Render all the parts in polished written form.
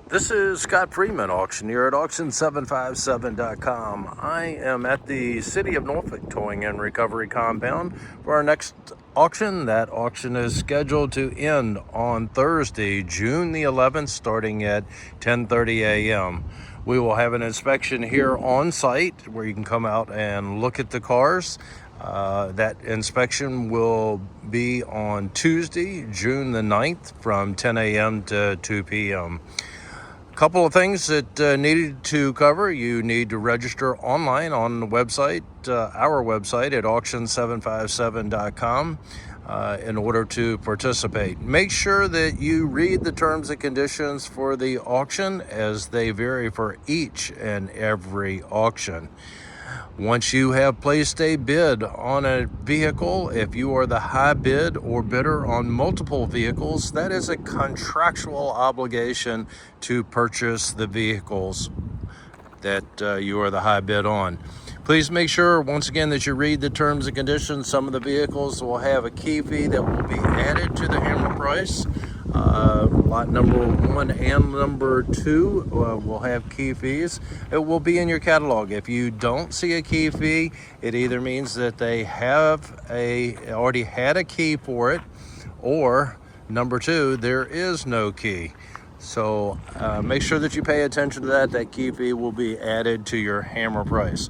This is Scott Freeman, auctioneer at auction757.com. I am at the City of Norfolk Towing and Recovery Compound for our next auction. That auction is scheduled to end on Thursday, June the 11th, starting at 10:30 a.m. We will have an inspection here on site where you can come out and look at the cars. That inspection will be on Tuesday, June the 9th from 10 a.m. to 2 p.m. Couple of things that needed to cover. You need to register online on the website, our website at auction757.com in order to participate. Make sure that you read the terms and conditions for the auction as they vary for each and every auction. Once you have placed a bid on a vehicle, if you are the high bid or bidder on multiple vehicles, that is a contractual obligation to purchase the vehicles that you are the high bid on. Please make sure, once again, that you read the terms and conditions. Some of the vehicles will have a key fee that will be added to the hammer price. Lot number 1 and number 2 will have key fees. It will be in your catalog. If you don't see a key fee, it either means that they have already had a key for it, or number 2, there is no key. So make sure that you pay attention to that. That key fee will be added to your hammer price.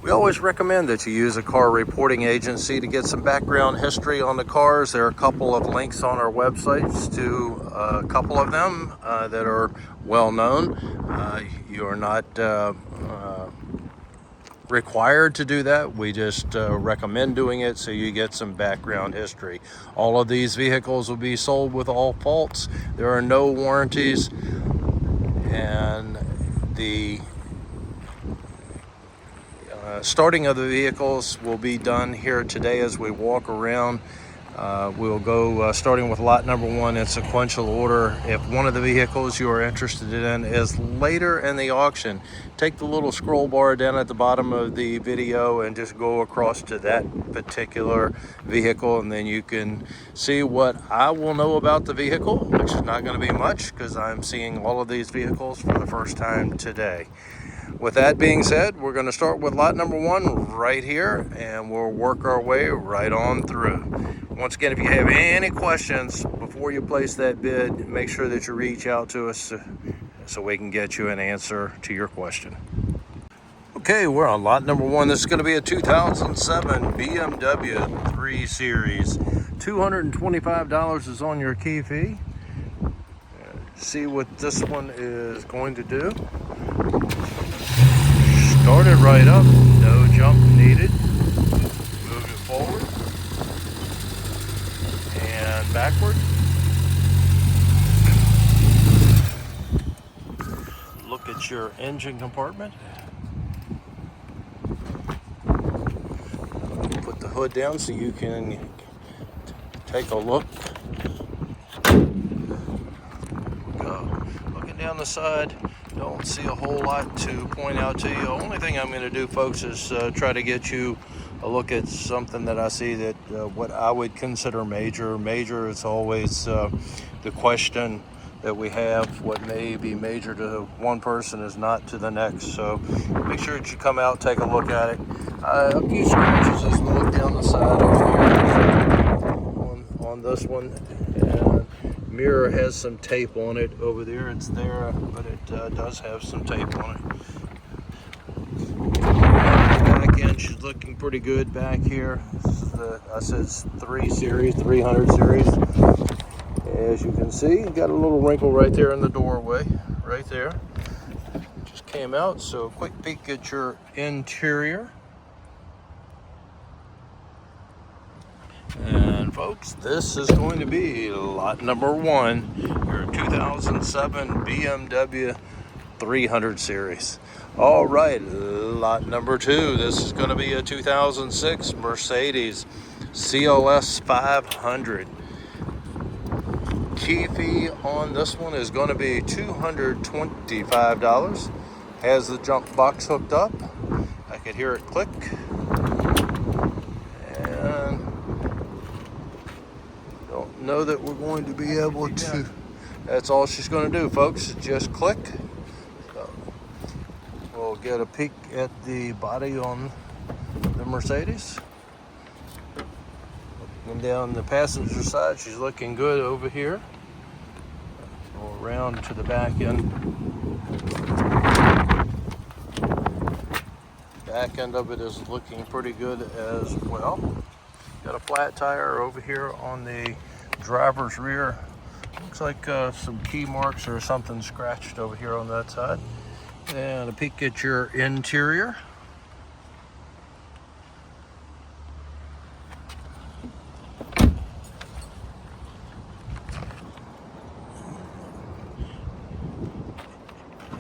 We always recommend that you use a car reporting agency to get some background history on the cars. There are a couple of links on our websites to a couple of them that are well known. You are not required to do that. We just recommend doing it so you get some background history. All of these vehicles will be sold with all faults. There are no warranties, and the starting of the vehicles will be done here today as we walk around. We'll go starting with lot number 1 in sequential order. If one of the vehicles you are interested in is later in the auction, take the little scroll bar down at the bottom of the video and just go across to that particular vehicle, and then you can see what I will know about the vehicle, which is not going to be much because I'm seeing all of these vehicles for the first time today. With that being said, we're going to start with lot number 1 right here, and we'll work our way right on through. Once again, if you have any questions before you place that bid, make sure that you reach out to us so we can get you an answer to your question. Okay, we're on lot number 1. This is going to be a 2007 BMW 3 Series. $225 is on your key fee. See what this one is going to do. Started right up, no jump needed. Move it forward and backward. Look at your engine compartment. Put the hood down so you can take a look. Looking down the side. Don't see a whole lot to point out to you. The only thing I'm going to do, folks, is try to get you a look at something that I see that what I would consider major. Major is always the question that we have. What may be major to one person is not to the next. So make sure that you come out, take a look at it. A few scratches as we look down the side over here on this one. Mirror has some tape on it over there. It's there, but it does have some tape on it. Back end, she's looking pretty good back here. This is the, I said 3 Series, 300 Series. As you can see, got a little wrinkle right there in the doorway, right there. Just came out, so a quick peek at your interior. And folks, this is going to be lot number 1, your 2007 BMW 300 Series. All right, lot number 2. This is going to be a 2006 Mercedes CLS 500. Key fee on this one is going to be $225. Has the jump box hooked up. I could hear it click. And don't know that we're going to be able to That's all she's going to do, folks. Just click. So we'll get a peek at the body on the Mercedes. Looking down the passenger side, she's looking good over here. Go around to the back end. Back end of it is looking pretty good as well. Got a flat tire over here on the driver's rear. Looks like some key marks or something scratched over here on that side. And a peek at your interior.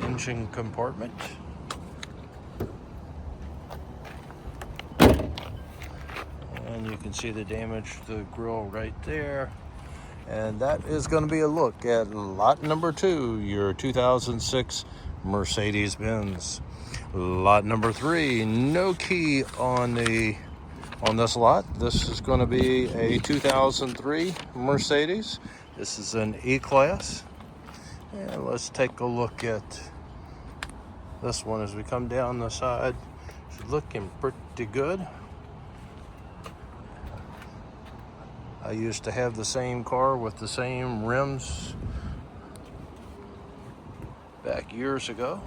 Engine compartment. And you can see the damage to the grille right there. And that is going to be a look at lot number 2, your 2006 Mercedes-Benz. Lot number 3, no key on this lot. This is going to be a 2003 Mercedes. This is an E-Class. And let's take a look at this one as we come down the side. It's looking pretty good. I used to have the same car with the same rims back years ago.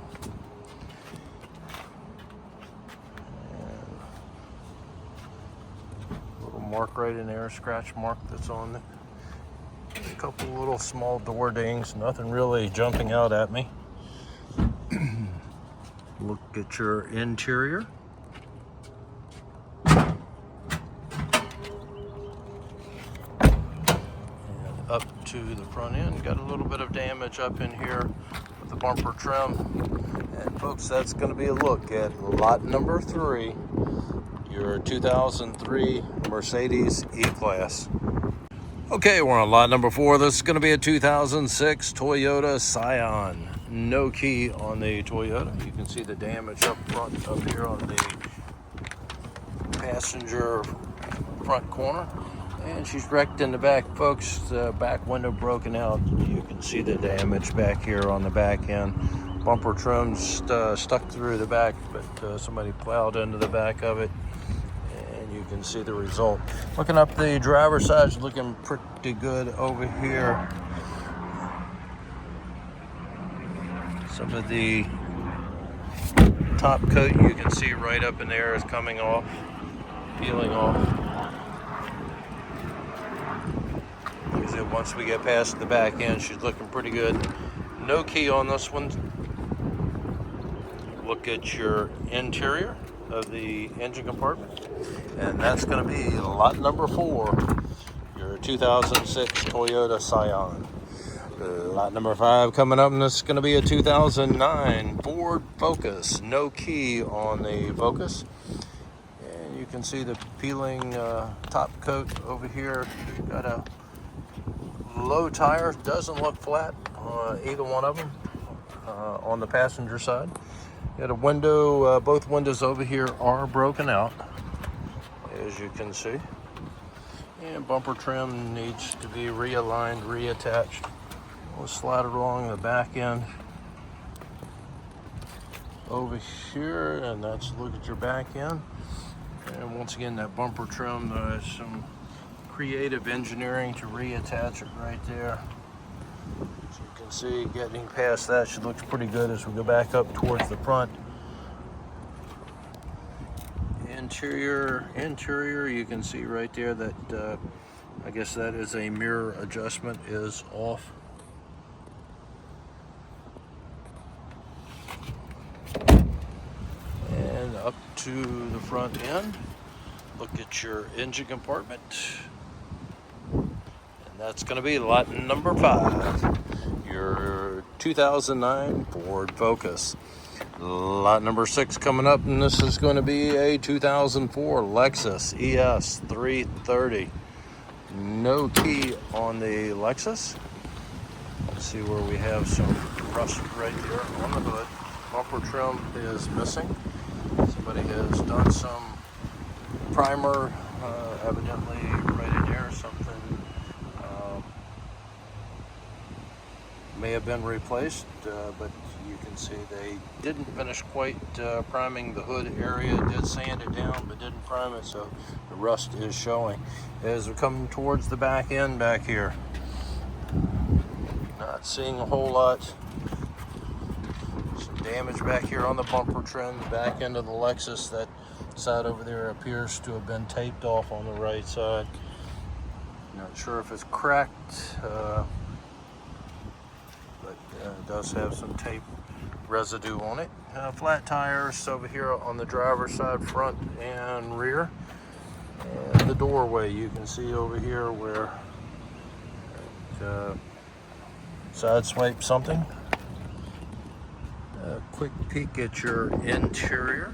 And a little mark right in there, scratch mark that's on it. A couple little small door dings, nothing really jumping out at me. Look at your interior. Up to the front end, got a little bit of damage up in here with the bumper trim. And folks, that's going to be a look at lot number 3, your 2003 Mercedes E-Class. Okay, we're on lot number 4. This is going to be a 2006 Toyota Scion. No key on the Toyota. You can see the damage up front up here on the passenger front corner. And she's wrecked in the back, folks. The back window broken out. You can see the damage back here on the back end. Bumper trim's stuck through the back, but somebody plowed into the back of it. And you can see the result. Looking up the driver's side, it's looking pretty good over here. Some of the top coat you can see right up in there is coming off, peeling off. Once we get past the back end, she's looking pretty good. No key on this one. Look at your interior of the engine compartment. And that's going to be lot number 4, your 2006 Toyota Scion. Lot number 5 coming up, and this is going to be a 2009 Ford Focus. No key on the Focus. And you can see the peeling top coat over here. Got a low tire, doesn't look flat, either one of them on the passenger side. Got a window, both windows over here are broken out, as you can see. And bumper trim needs to be realigned, reattached. We'll slide it along the back end over here, and that's look at your back end. And once again, that bumper trim, some creative engineering to reattach it right there. As you can see, getting past that, she looks pretty good as we go back up towards the front. Interior, you can see right there that I guess that is a mirror adjustment is off. And up to the front end, look at your engine compartment. That's going to be lot number 5, your 2009 Ford Focus. Lot number 6 coming up, and this is going to be a 2004 Lexus ES 330. No key on the Lexus. Let's see where we have some rust right there on the hood. Bumper trim is missing. Somebody has done some primer, evidently right in there, something may have been replaced, but you can see they didn't finish quite priming the hood area. Did sand it down, but didn't prime it, so the rust is showing. As we're coming towards the back end back here, not seeing a whole lot. Some damage back here on the bumper trim, back end of the Lexus. That side over there appears to have been taped off on the right side. Not sure if it's cracked, but it does have some tape residue on it. Flat tires over here on the driver's side, front and rear. And the doorway, you can see over here where it sideswiped something. A quick peek at your interior.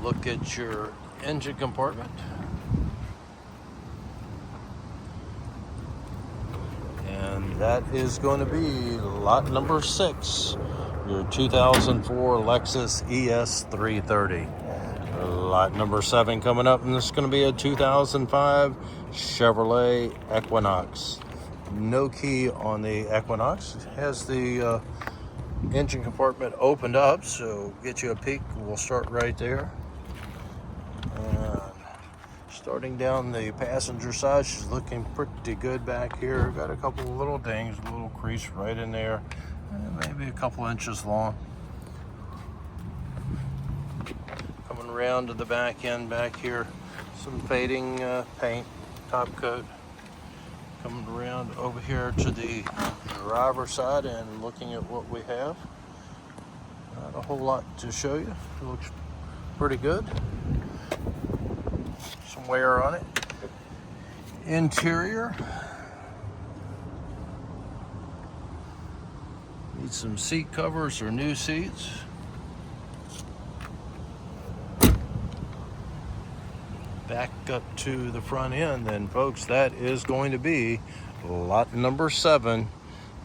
Look at your engine compartment. And that is going to be lot number 6, your 2004 Lexus ES330. Lot number 7 coming up, and this is going to be a 2005 Chevrolet Equinox. No key on the Equinox. It has the engine compartment opened up, so get you a peek. We'll start right there. Starting down the passenger side, she's looking pretty good back here. Got a couple of little dings, a little crease right in there, maybe a couple inches long. Coming around to the back end back here, some fading paint, top coat. Coming around over here to the driver's side and looking at what we have. Not a whole lot to show you. It looks pretty good. Some wear on it. Interior. Need some seat covers or new seats. Back up to the front end then, folks, that is going to be lot number 7,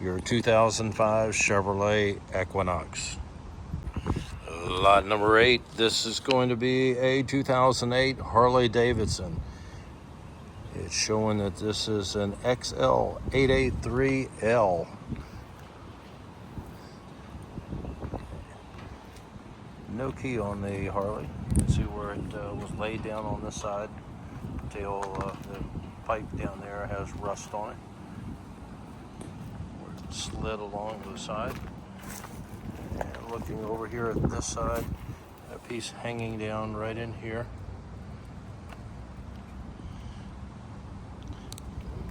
your 2005 Chevrolet Equinox. Lot number 8, this is going to be a 2008 Harley Davidson. It's showing that this is an XL883L. No key on the Harley. You can see where it was laid down on this side. Tail, the pipe down there has rust on it, where it slid along the side. And looking over here at this side, a piece hanging down right in here.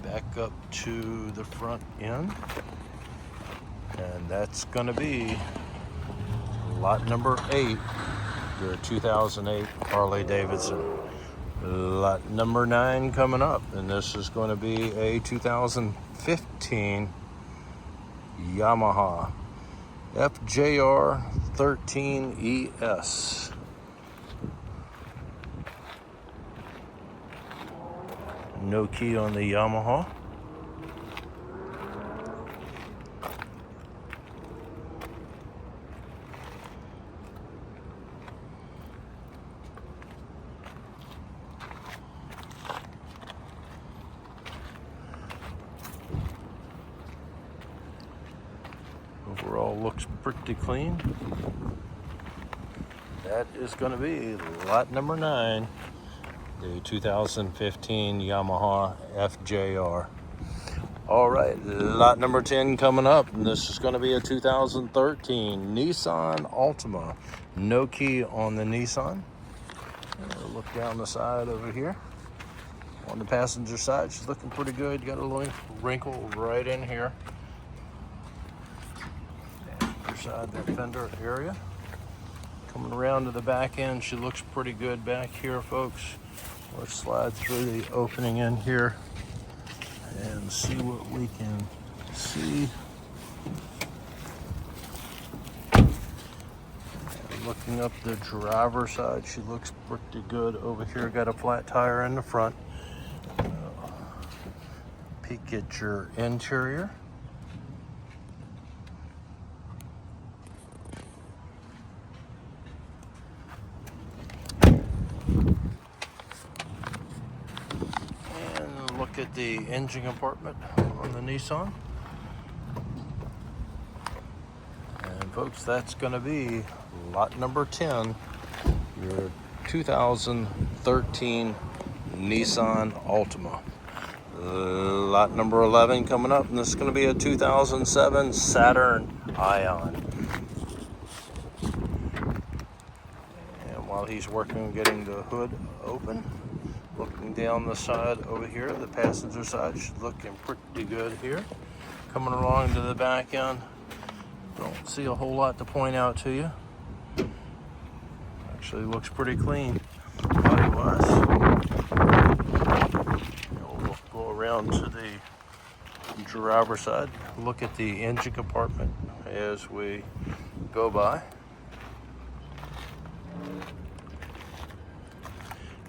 Back up to the front end, and that's going to be lot number 8, your 2008 Harley Davidson. Lot number 9 coming up, and this is going to be a 2015 Yamaha FJR 13ES. No key on the Yamaha. Overall looks pretty clean. That is going to be lot number 9, the 2015 Yamaha FJR. All right, lot number 10 coming up, and this is going to be a 2013 Nissan Altima. No key on the Nissan. Look down the side over here. On the passenger side, she's looking pretty good. Got a little wrinkle right in here. Side, that fender area. Coming around to the back end, she looks pretty good back here, folks. Let's slide through the opening in here and see what we can see. Looking up the driver's side, she looks pretty good over here. Got a flat tire in the front. Peek at your interior. at the engine compartment on the Nissan. And folks, that's going to be lot number 10, your 2013 Nissan Altima. Lot number 11 coming up, and this is going to be a 2007 Saturn Ion. And while he's working on getting the hood open, looking down the side over here, the passenger side should looking pretty good here. Coming along to the back end, don't see a whole lot to point out to you. Actually looks pretty clean body-wise. We'll go around to the driver's side, look at the engine compartment as we go by.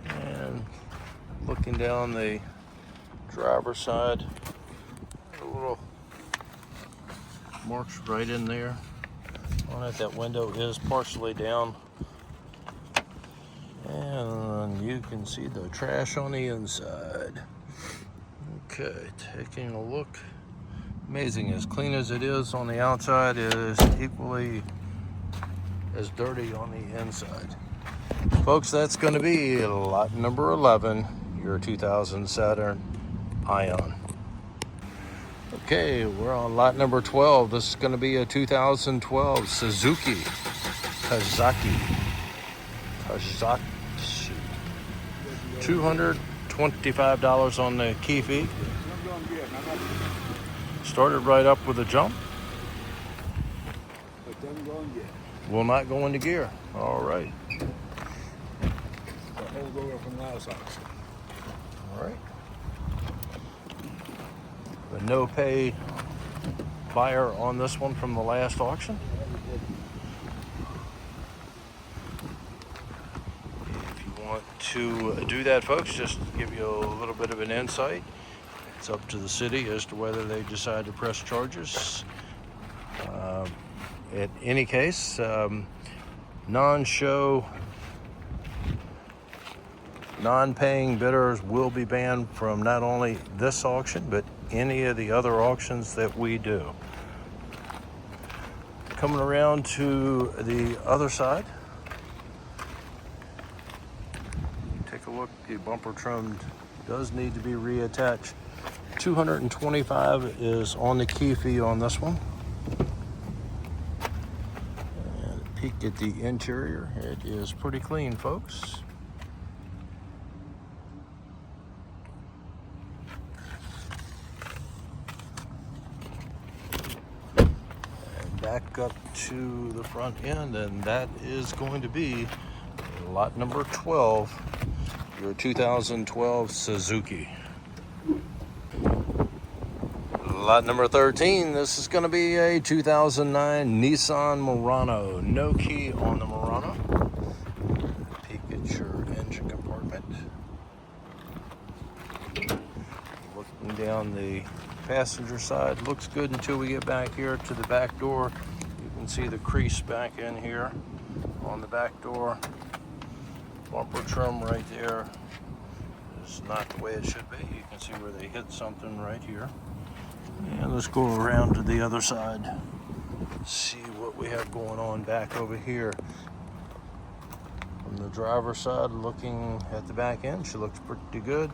And looking down the driver's side, a little marks right in there on it. That window is partially down. And you can see the trash on the inside. Okay, taking a look. Amazing, as clean as it is on the outside, it is equally as dirty on the inside. Folks, that's going to be lot number 11, your 2000 Saturn Ion. Okay, we're on lot number 12. This is going to be a 2012 Suzuki Kazaki. $225 on the key fee. Started right up with a jump. Will not go into gear. All right. All right. The no pay buyer on this one from the last auction. To do that, folks, just to give you a little bit of an insight, it's up to the city as to whether they decide to press charges. In any case, non-show, non-paying bidders will be banned from not only this auction, but any of the other auctions that we do. Coming around to the other side, take a look. The bumper trim does need to be reattached. $225 is on the key fee on this one. And a peek at the interior. It is pretty clean, folks. And back up to the front end, and that is going to be lot number 12. Your 2012 Suzuki. Lot number 13, this is going to be a 2009 Nissan Murano. No key on the Murano. Peek at your engine compartment. Looking down the passenger side, looks good until we get back here to the back door. You can see the crease back in here on the back door. Bumper trim right there is not the way it should be. You can see where they hit something right here. And let's go around to the other side. See what we have going on back over here. From the driver's side, looking at the back end, she looks pretty good.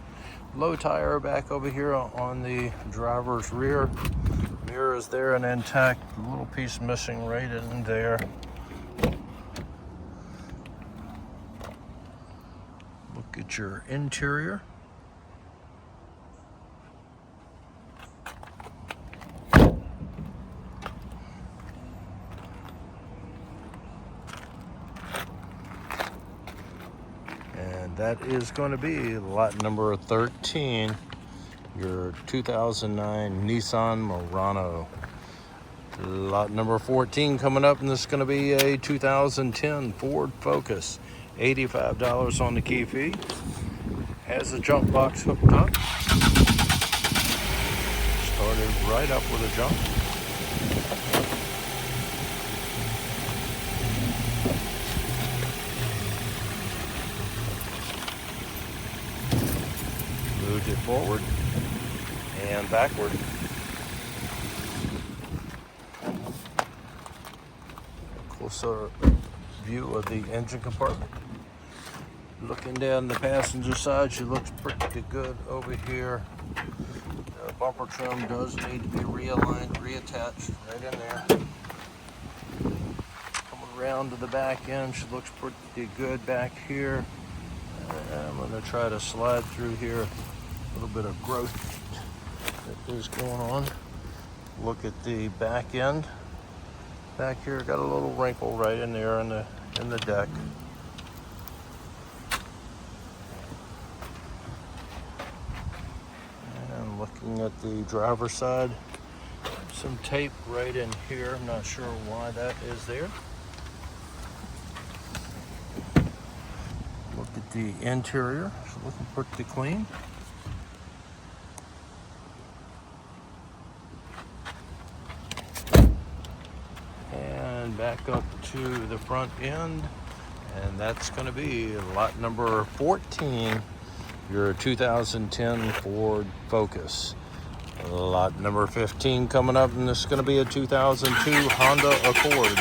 Low tire back over here on the driver's rear. Mirror is there and intact. A little piece missing right in there. Look at your interior. And that is going to be lot number 13, your 2009 Nissan Murano. Lot number 14 coming up, and this is going to be a 2010 Ford Focus. $85 on the key fee. Has the jump box hooked up. Started right up with a jump. Moved it forward. and backward. Closer view of the engine compartment. Looking down the passenger side, she looks pretty good over here. The bumper trim does need to be realigned, reattached right in there. Coming around to the back end, she looks pretty good back here. I'm going to try to slide through here. A little bit of growth that is going on. Look at the back end. Back here, got a little wrinkle right in there in the deck. And looking at the driver's side, some tape right in here. I'm not sure why that is there. Look at the interior. It's looking pretty clean. And back up to the front end, and that's going to be lot number 14, your 2010 Ford Focus. Lot number 15 coming up, and this is going to be a 2002 Honda Accord.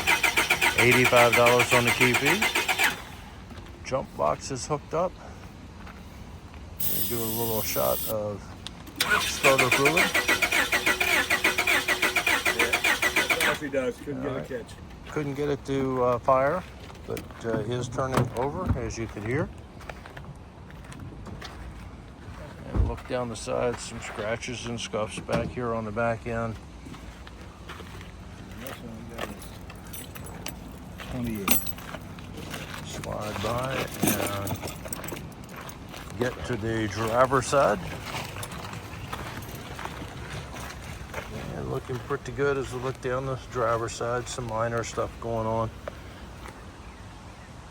$85 on the key fee. Jump box is hooked up. Do a little shot of starter fluid. He does. Couldn't get a catch. Couldn't get it to fire, but is turning over, as you could hear. And look down the side, some scratches and scuffs back here on the back end. This one got 28. Slide by and get to the driver's side. Looking pretty good as we look down the driver's side. Some minor stuff going on.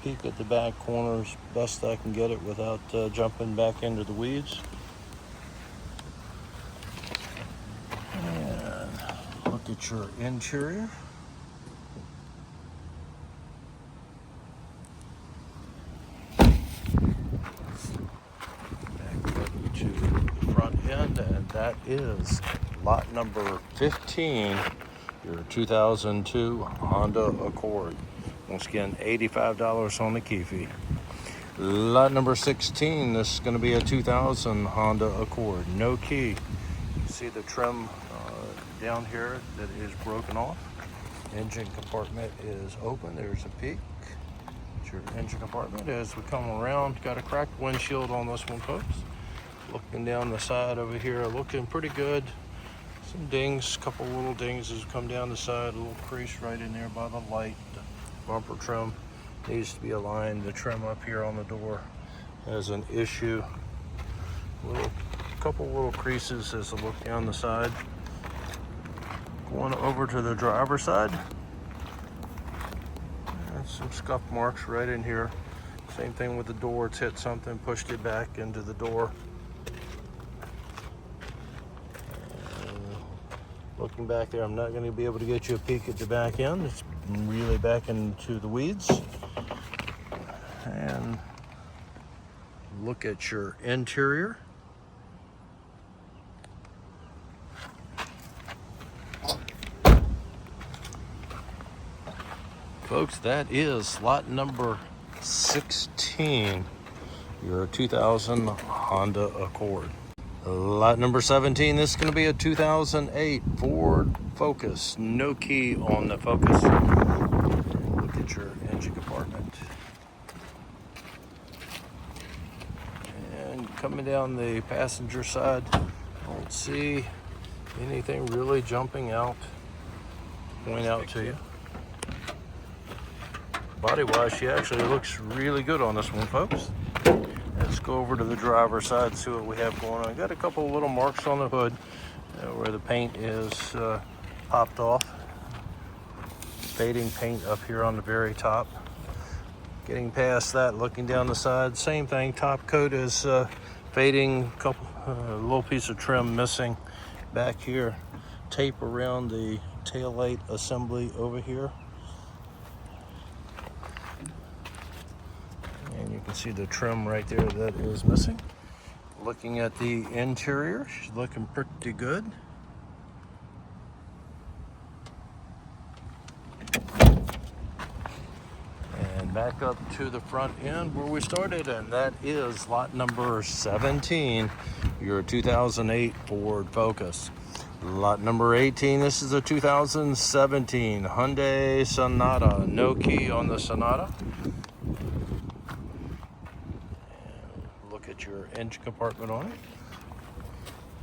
Peek at the back corners best I can get it without jumping back into the weeds. And look at your interior. Back up to the front end, and that is lot number 15, your 2002 Honda Accord. Once again, $85 on the key fee. Lot number 16, this is going to be a 2000 Honda Accord. No key. You see the trim down here that is broken off. Engine compartment is open. There's a peek. It's your engine compartment. As we come around, got a cracked windshield on this one, folks. Looking down the side over here, looking pretty good. Some dings, a couple little dings as we come down the side, a little crease right in there by the light. The bumper trim needs to be aligned. The trim up here on the door has an issue. Couple little creases as I look down the side. Going over to the driver's side. And some scuff marks right in here. Same thing with the door. It's hit something, pushed it back into the door. Looking back there, I'm not going to be able to get you a peek at the back end. It's really back into the weeds. And look at your interior. Folks, that is lot number 16, your 2000 Honda Accord. Lot number 17, this is going to be a 2008 Ford Focus. No key on the Focus. Look at your engine compartment. And coming down the passenger side, don't see anything really jumping out, point out to you. Body-wise, she actually looks really good on this one, folks. Let's go over to the driver's side and see what we have going on. Got a couple of little marks on the hood where the paint is popped off. Fading paint up here on the very top. Getting past that, looking down the side, same thing. Top coat is fading. A little piece of trim missing back here. Tape around the taillight assembly over here. And you can see the trim right there that is missing. Looking at the interior, she's looking pretty good. And back up to the front end where we started, and that is lot number 17, your 2008 Ford Focus. Lot number 18, this is a 2017 Hyundai Sonata. No key on the Sonata. And look at your engine compartment on it.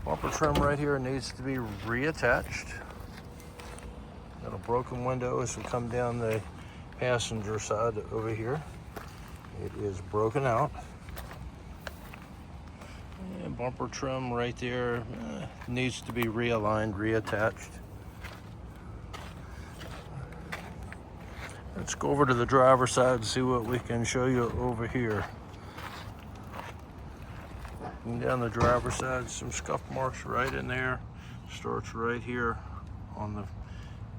Bumper trim right here needs to be reattached. Got a broken window as we come down the passenger side over here. It is broken out. And bumper trim right there needs to be realigned, reattached. Let's go over to the driver's side and see what we can show you over here. And down the driver's side, some scuff marks right in there. Starts right here on the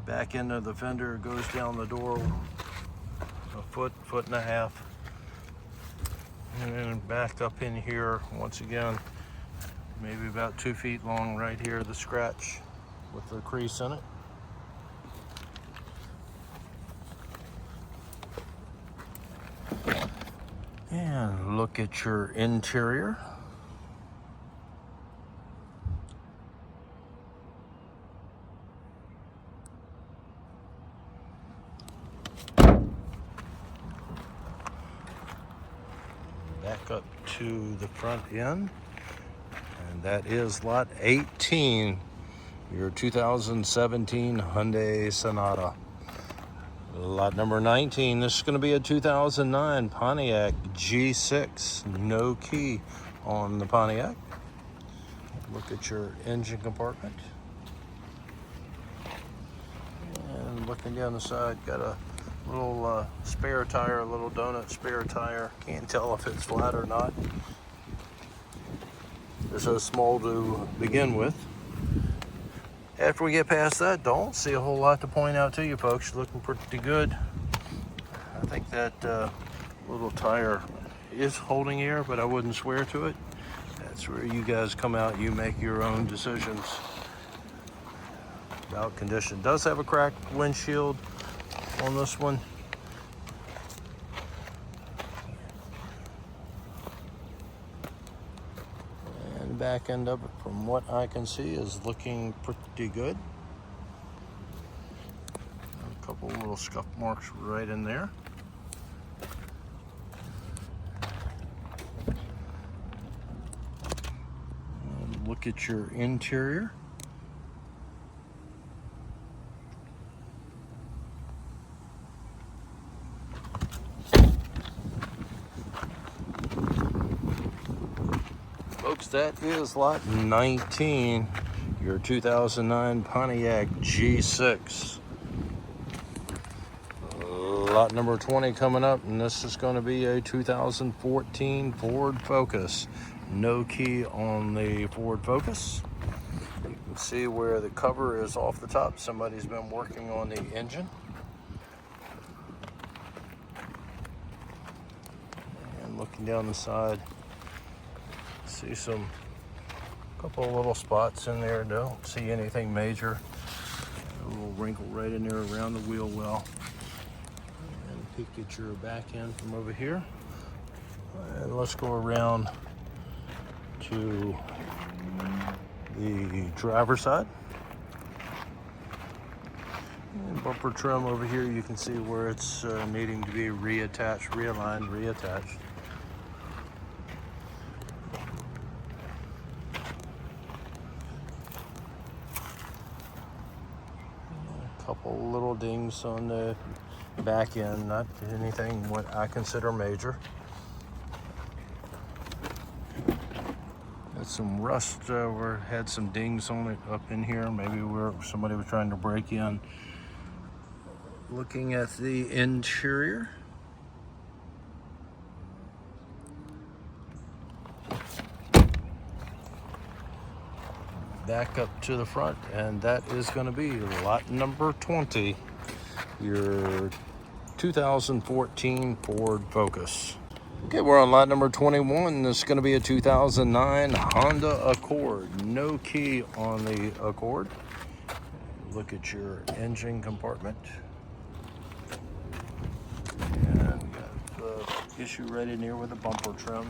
back end of the fender. It goes down the door a foot and a half. And then back up in here, once again, maybe about 2 feet long right here, the scratch with the crease in it. And look at your interior. Back up to the front end, and that is lot 18, your 2017 Hyundai Sonata. Lot number 19, this is going to be a 2009 Pontiac G6. No key on the Pontiac. Look at your engine compartment. And looking down the side, got a little spare tire, a little donut spare tire. Can't tell if it's flat or not. They're so small to begin with. After we get past that, don't see a whole lot to point out to you folks. Looking pretty good. I think that little tire is holding air, but I wouldn't swear to it. That's where you guys come out, you make your own decisions about condition. Does have a cracked windshield on this one. And the back end of it, from what I can see, is looking pretty good. A couple little scuff marks right in there. And look at your interior. Folks, that is lot 19, your 2009 Pontiac G6. Lot number 20 coming up, and this is going to be a 2014 Ford Focus. No key on the Ford Focus. You can see where the cover is off the top. Somebody's been working on the engine. And looking down the side, see a couple of little spots in there. Don't see anything major. A little wrinkle right in there around the wheel well. And peek at your back end from over here. And let's go around to the driver's side. And bumper trim over here, you can see where it's needing to be reattached, realigned, reattached. Couple little dings on the back end, not anything what I consider major. Got some rust, had some dings on it up in here, maybe where somebody was trying to break in. Looking at the interior. Back up to the front, and that is going to be lot number 20, your 2014 Ford Focus. Okay, we're on lot number 21. This is going to be a 2009 Honda Accord. No key on the Accord. Look at your engine compartment. And got the issue right in here with the bumper trim.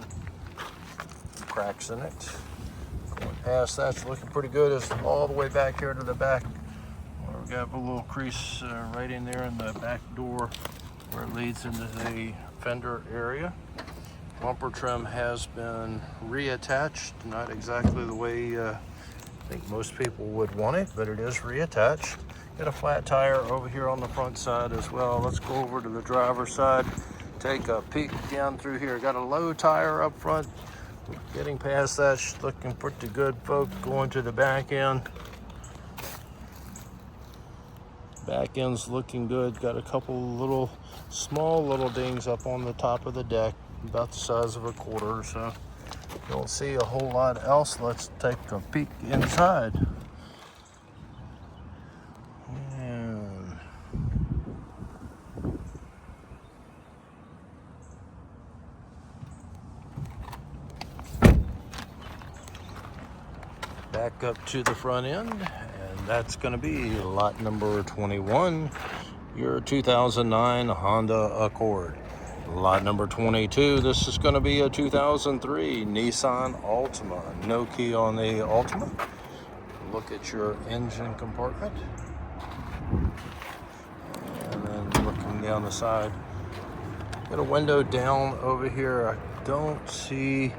Cracks in it. Going past that's looking pretty good. It's all the way back here to the back. We've got a little crease right in there in the back door where it leads into the fender area. Bumper trim has been reattached, not exactly the way I think most people would want it, but it is reattached. Got a flat tire over here on the front side as well. Let's go over to the driver's side, take a peek down through here. Got a low tire up front. Getting past that, she's looking pretty good, folks. Going to the back end. Back end's looking good. Got a couple small little dings up on the top of the deck, about the size of a quarter or so. Don't see a whole lot else. Let's take a peek inside. And back up to the front end, and that's going to be lot number 21, your 2009 Honda Accord. Lot number 22, this is going to be a 2003 Nissan Altima. No key on the Altima. Look at your engine compartment. And then looking down the side. Got a window down over here. I don't see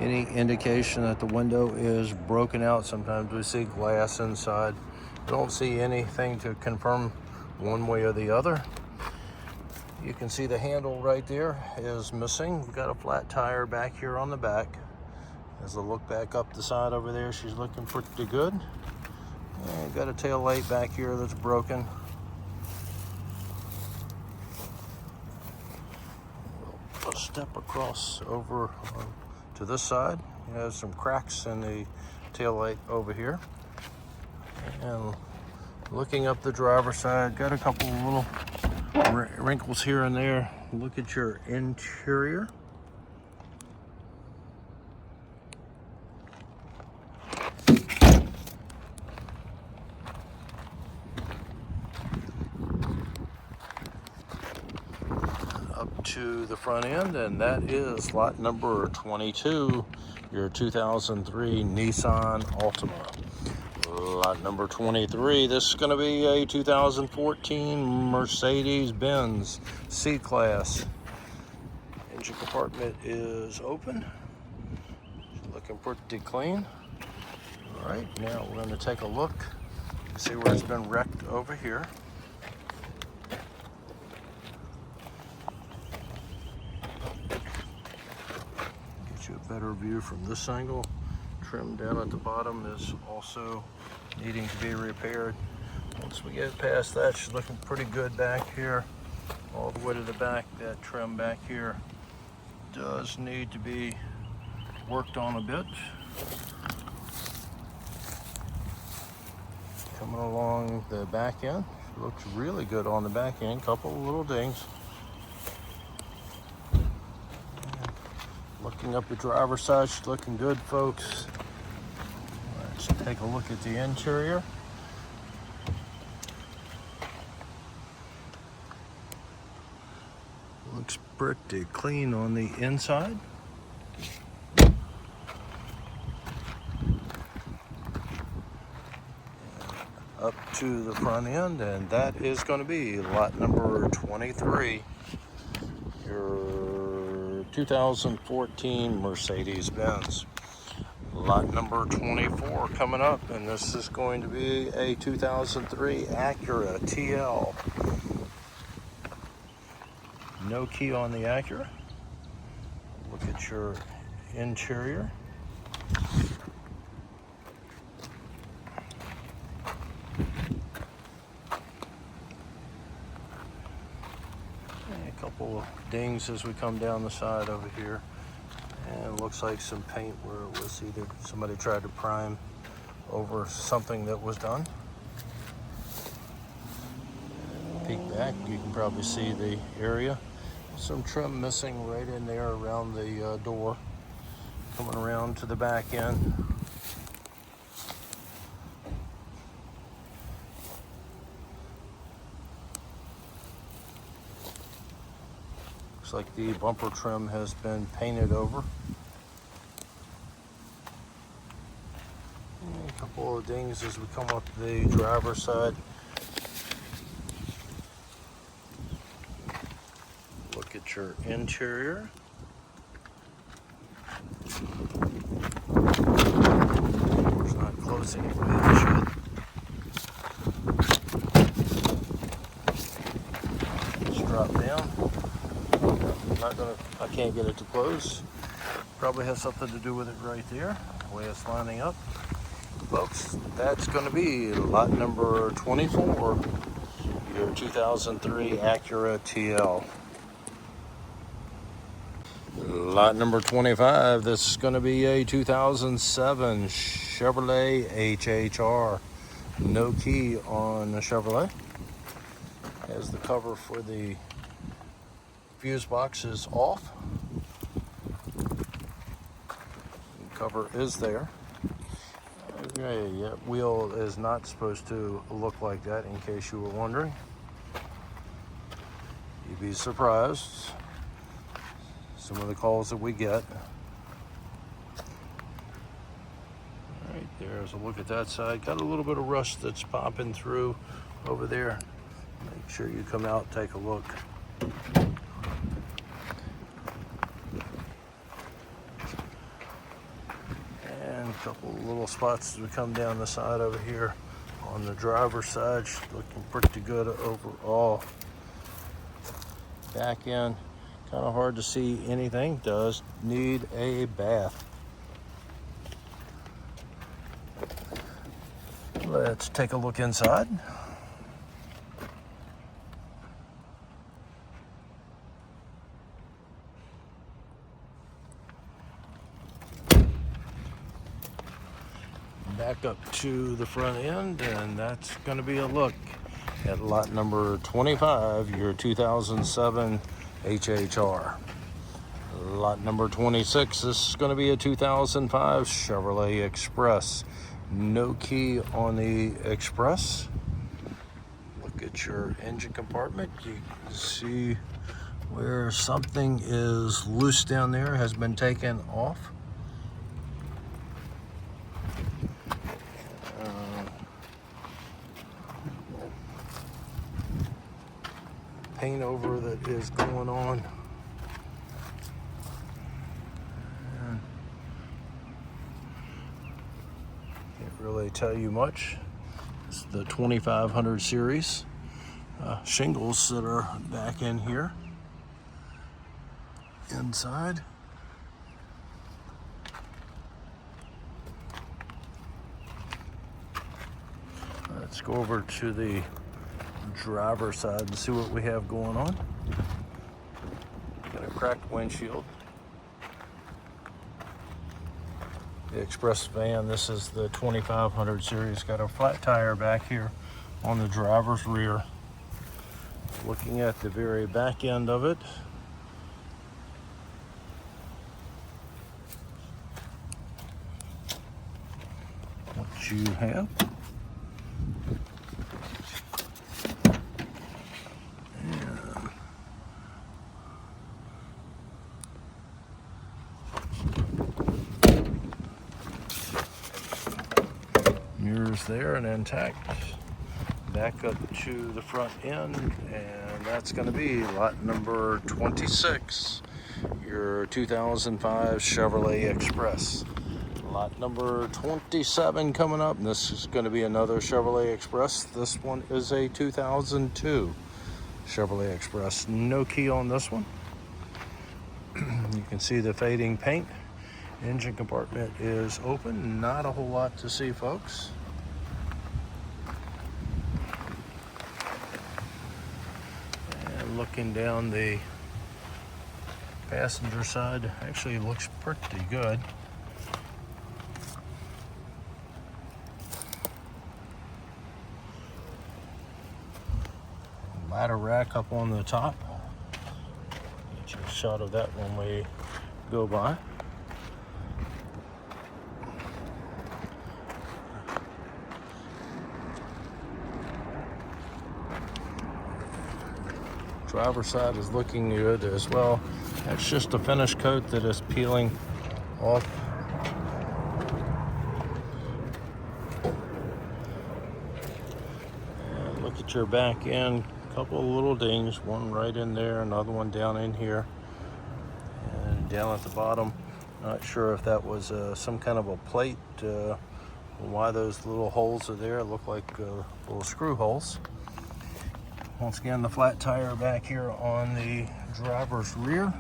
any indication that the window is broken out. Sometimes we see glass inside. I don't see anything to confirm one way or the other. You can see the handle right there is missing. We've got a flat tire back here on the back. As I look back up the side over there, she's looking pretty good. And got a tail light back here that's broken. We'll step across over to this side. It has some cracks in the tail light over here. And looking up the driver's side, got a couple of little wrinkles here and there. Look at your interior. Up to the front end, and that is lot number 22, your 2003 Nissan Altima. Lot number 23, this is going to be a 2014 Mercedes-Benz C-Class. Engine compartment is open. Looking pretty clean. All right, now we're going to take a look, see where it's been wrecked over here. Get you a better view from this angle. Trim down at the bottom is also needing to be repaired. Once we get past that, she's looking pretty good back here. All the way to the back, that trim back here does need to be worked on a bit. Coming along the back end, she looks really good on the back end. Couple of little dings. Looking up the driver's side, she's looking good, folks. Let's take a look at the interior. Looks pretty clean on the inside. Up to the front end, and that is going to be lot number 23, your 2014 Mercedes-Benz. Lot number 24 coming up, and this is going to be a 2003 Acura TL. No key on the Acura. Look at your interior. And a couple of dings as we come down the side over here. And it looks like some paint where it was either somebody tried to prime over something that was done. Peek back, you can probably see the area. Some trim missing right in there around the door. Coming around to the back end. Looks like the bumper trim has been painted over. And a couple of dings as we come up the driver's side. Look at your interior. It's not closing the way it should. Let's drop down. I can't get it to close. Probably has something to do with it right there, the way it's lining up. Folks, that's going to be lot number 24, your 2003 Acura TL. Lot number 25, this is going to be a 2007 Chevrolet HHR. No key on the Chevrolet. As the cover for the fuse box is off. The cover is there. Okay, yeah, wheel is not supposed to look like that, in case you were wondering. You'd be surprised some of the calls that we get. All right, there's a look at that side. Got a little bit of rust that's popping through over there. Make sure you come out and take a look. And a couple of little spots as we come down the side over here on the driver's side. Looking pretty good overall. Back end, kind of hard to see anything. Does need a bath. Let's take a look inside. Back up to the front end, and that's going to be a look at lot number 25, your 2007 HHR. Lot number 26, this is going to be a 2005 Chevrolet Express. No key on the Express. Look at your engine compartment. You can see where something is loose down there, has been taken off. Paint over that is going on. And can't really tell you much. It's the 2500 series shingles that are back in here. Inside. Let's go over to the driver's side and see what we have going on. Got a cracked windshield. The Express van, this is the 2500 series. Got a flat tire back here on the driver's rear. Looking at the very back end of it. What you have. Mirrors there and intact. Back up to the front end, and that's going to be lot number 26, your 2005 Chevrolet Express. Lot number 27 coming up, and this is going to be another Chevrolet Express. This one is a 2002 Chevrolet Express. No key on this one. You can see the fading paint. Engine compartment is open. Not a whole lot to see, folks. And looking down the passenger side, actually looks pretty good. Ladder rack up on the top. shot of that when we go by. Driver's side is looking good as well. That's just a finish coat that is peeling off. And look at your back end. A couple of little dings, one right in there, another one down in here, and down at the bottom. Not sure if that was some kind of a plate. Why those little holes are there look like little screw holes. Once again, the flat tire back here on the driver's rear.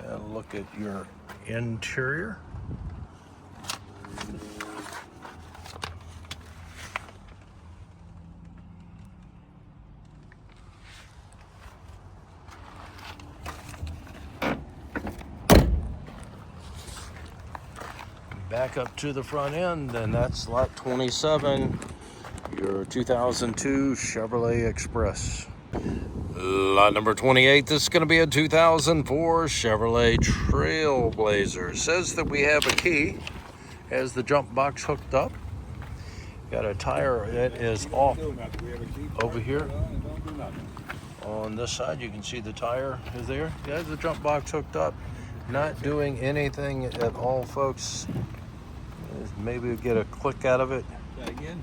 And look at your interior. Back up to the front end, and that's lot 27, your 2002 Chevrolet Express. Lot number 28, this is going to be a 2004 Chevrolet Trailblazer. It says that we have a key, has the jump box hooked up. Got a tire that is off over here. On this side, you can see the tire is there. It has the jump box hooked up. Not doing anything at all, folks. Maybe we'll get a click out of it. Again?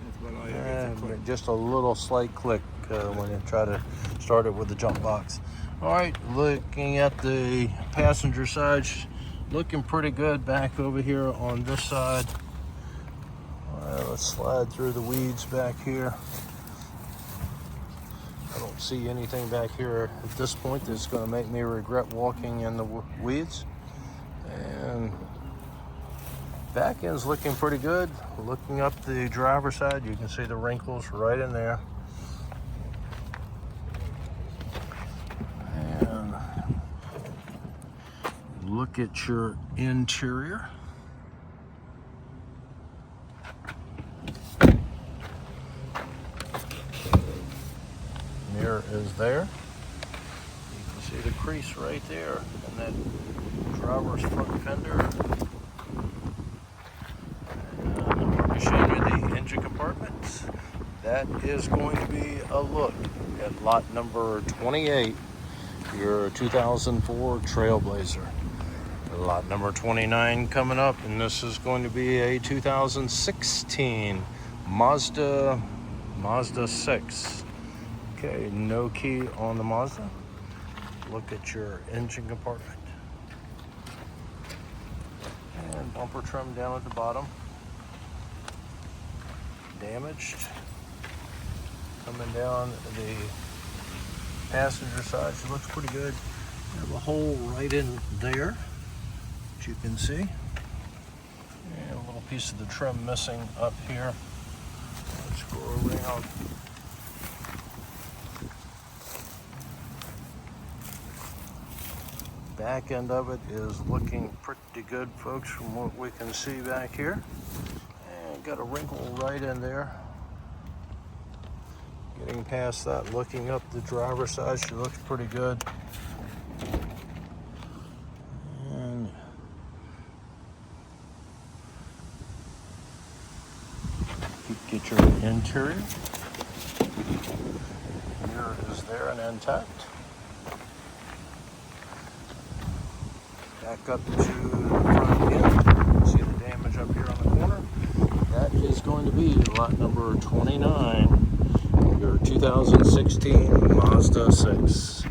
That's what I click. Just a little slight click when you try to start it with the jump box. All right, looking at the passenger side, looking pretty good back over here on this side. Let's slide through the weeds back here. I don't see anything back here at this point that's going to make me regret walking in the weeds. And back end's looking pretty good. Looking up the driver's side, you can see the wrinkles right in there. And look at your interior. Mirror is there. You can see the crease right there in that driver's front fender. Showing you the engine compartments. That is going to be a look at lot number 28, your 2004 Trailblazer. Lot number 29 coming up, and this is going to be a 2016 Mazda 6. Okay, no key on the Mazda. Look at your engine compartment. And bumper trim down at the bottom. Damaged. Coming down the passenger side, she looks pretty good. We have a hole right in there, which you can see. And a little piece of the trim missing up here. Let's go around. Back end of it is looking pretty good, folks, from what we can see back here. Got a wrinkle right in there. Getting past that, looking up the driver's side, she looks pretty good. And get your interior. Mirror is there and intact. Back up to the front end. See the damage up here on the corner. That is going to be lot number 29, your 2016 Mazda 6.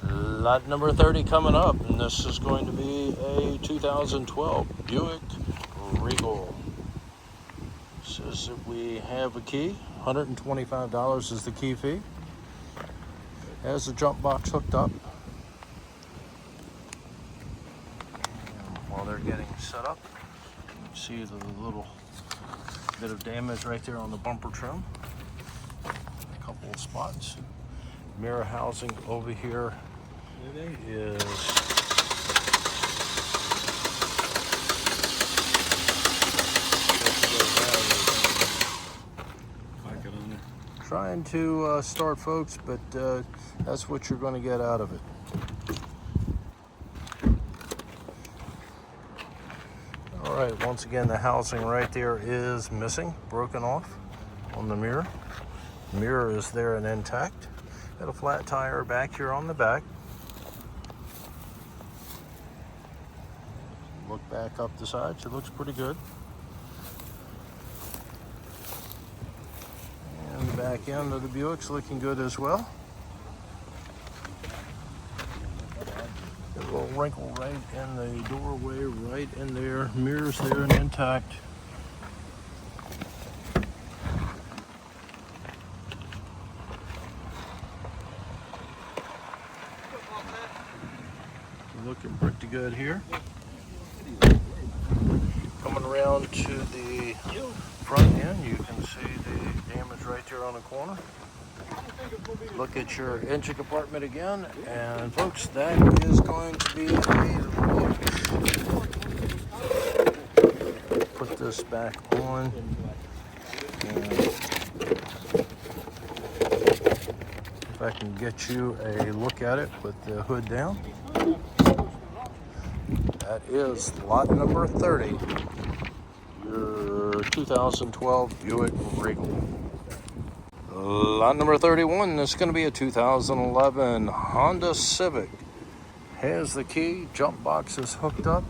Lot number 30 coming up, and this is going to be a 2012 Buick Regal. Says that we have a key. $125 is the key fee. Has the jump box hooked up. And while they're getting set up, you can see the little bit of damage right there on the bumper trim. A couple of spots. Mirror housing over here is trying to start, folks, but that's what you're going to get out of it. All right, once again, the housing right there is missing, broken off on the mirror. Mirror is there and intact. Got a flat tire back here on the back. Look back up the side, it looks pretty good. And the back end of the Buick's looking good as well. Got a little wrinkle right in the doorway, right in there. Mirrors there and intact. Looking pretty good here. Coming around to the front end, you can see the damage right there on the corner. Look at your engine compartment again, and folks, that is going to be a look. Put this back on. And if I can get you a look at it with the hood down. That is lot number 30, your 2012 Buick Regal. Lot number 31 is going to be a 2011 Honda Civic. Has the key, jump box is hooked up.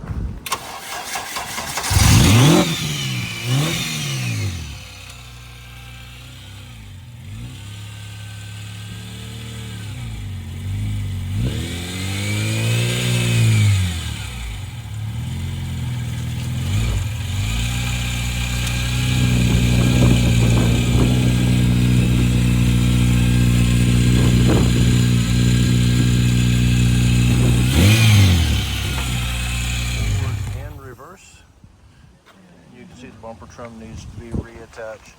Bumper trim needs to be reattached.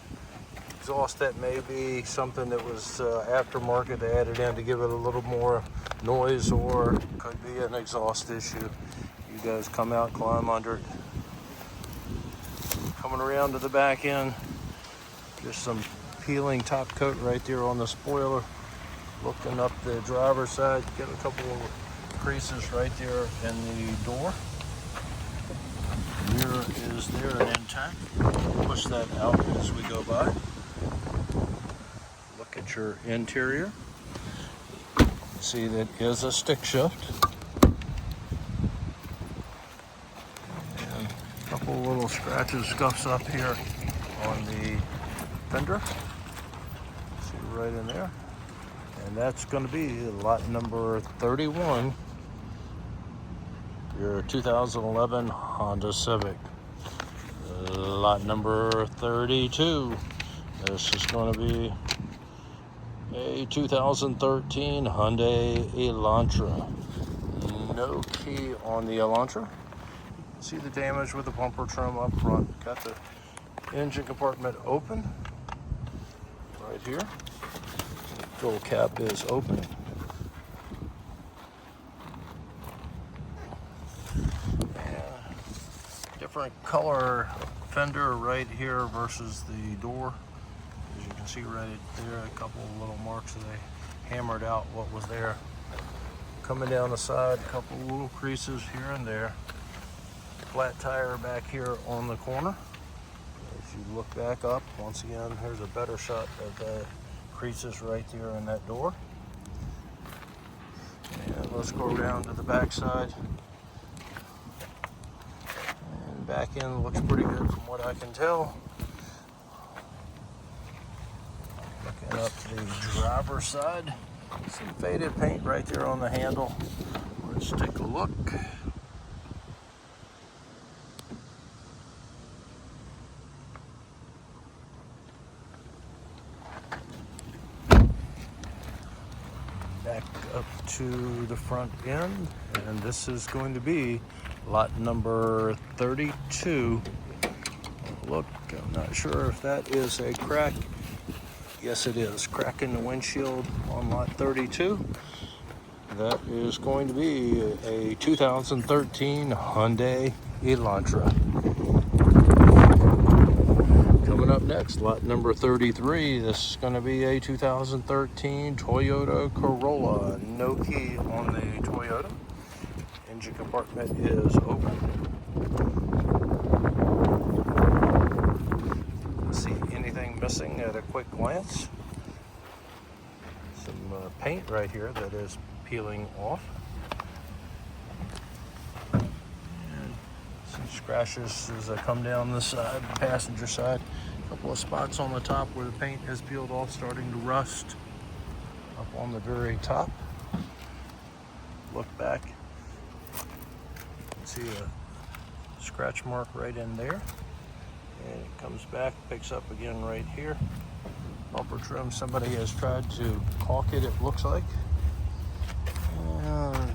Exhaust, that may be something that was aftermarket. They added in to give it a little more noise, or could be an exhaust issue. You guys come out, climb under it. Coming around to the back end, just some peeling top coat right there on the spoiler. Looking up the driver's side, get a couple of creases right there in the door. Mirror is there and intact. Push that out as we go by. Look at your interior. See, that is a stick shift. And a couple little scratches, scuffs up here on the fender. See right in there. And that's going to be lot number 31. Your 2011 Honda Civic. Lot number 32. This is going to be a 2013 Hyundai Elantra. No key on the Elantra. See the damage with the bumper trim up front. Got the engine compartment open right here. The door cap is open. Different color fender right here versus the door. As you can see right there, a couple of little marks that they hammered out what was there. Coming down the side, a couple of little creases here and there. Flat tire back here on the corner. As you look back up, once again, here's a better shot of the creases right there in that door. And let's go around to the back side. Back end looks pretty good from what I can tell. Looking up the driver's side, some faded paint right there on the handle. Let's take a look. Back up to the front end, and this is going to be lot number 32. Look, I'm not sure if that is a crack. Yes, it is. Crack in the windshield on lot 32. That is going to be a 2013 Hyundai Elantra. Coming up next, lot number 33. This is going to be a 2013 Toyota Corolla. No key on the Toyota. Engine compartment is open. See anything missing at a quick glance? Some paint right here that is peeling off. And some scratches as I come down this side, the passenger side. A couple of spots on the top where the paint has peeled off, starting to rust. Up on the very top. Look back. You can see a scratch mark right in there. And it comes back, picks up again right here. Bumper trim, somebody has tried to caulk it, it looks like. And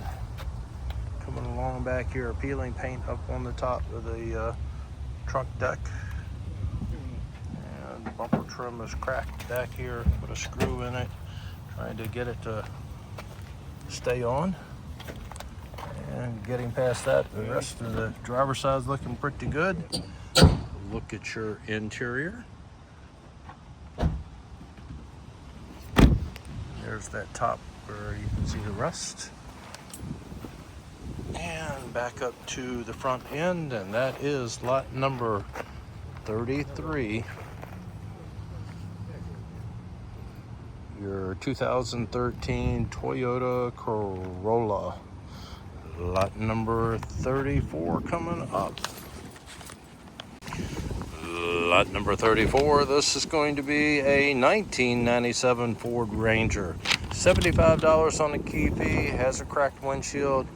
coming along back here, peeling paint up on the top of the trunk deck. And the bumper trim is cracked back here. Put a screw in it, trying to get it to stay on. And getting past that, the rest of the driver's side is looking pretty good. Look at your interior. There's that top where you can see the rust. And back up to the front end, and that is lot number 33. Your 2013 Toyota Corolla. Lot number 34 coming up. Lot number 34, this is going to be a 1997 Ford Ranger. $75 on the key fee, has a cracked windshield.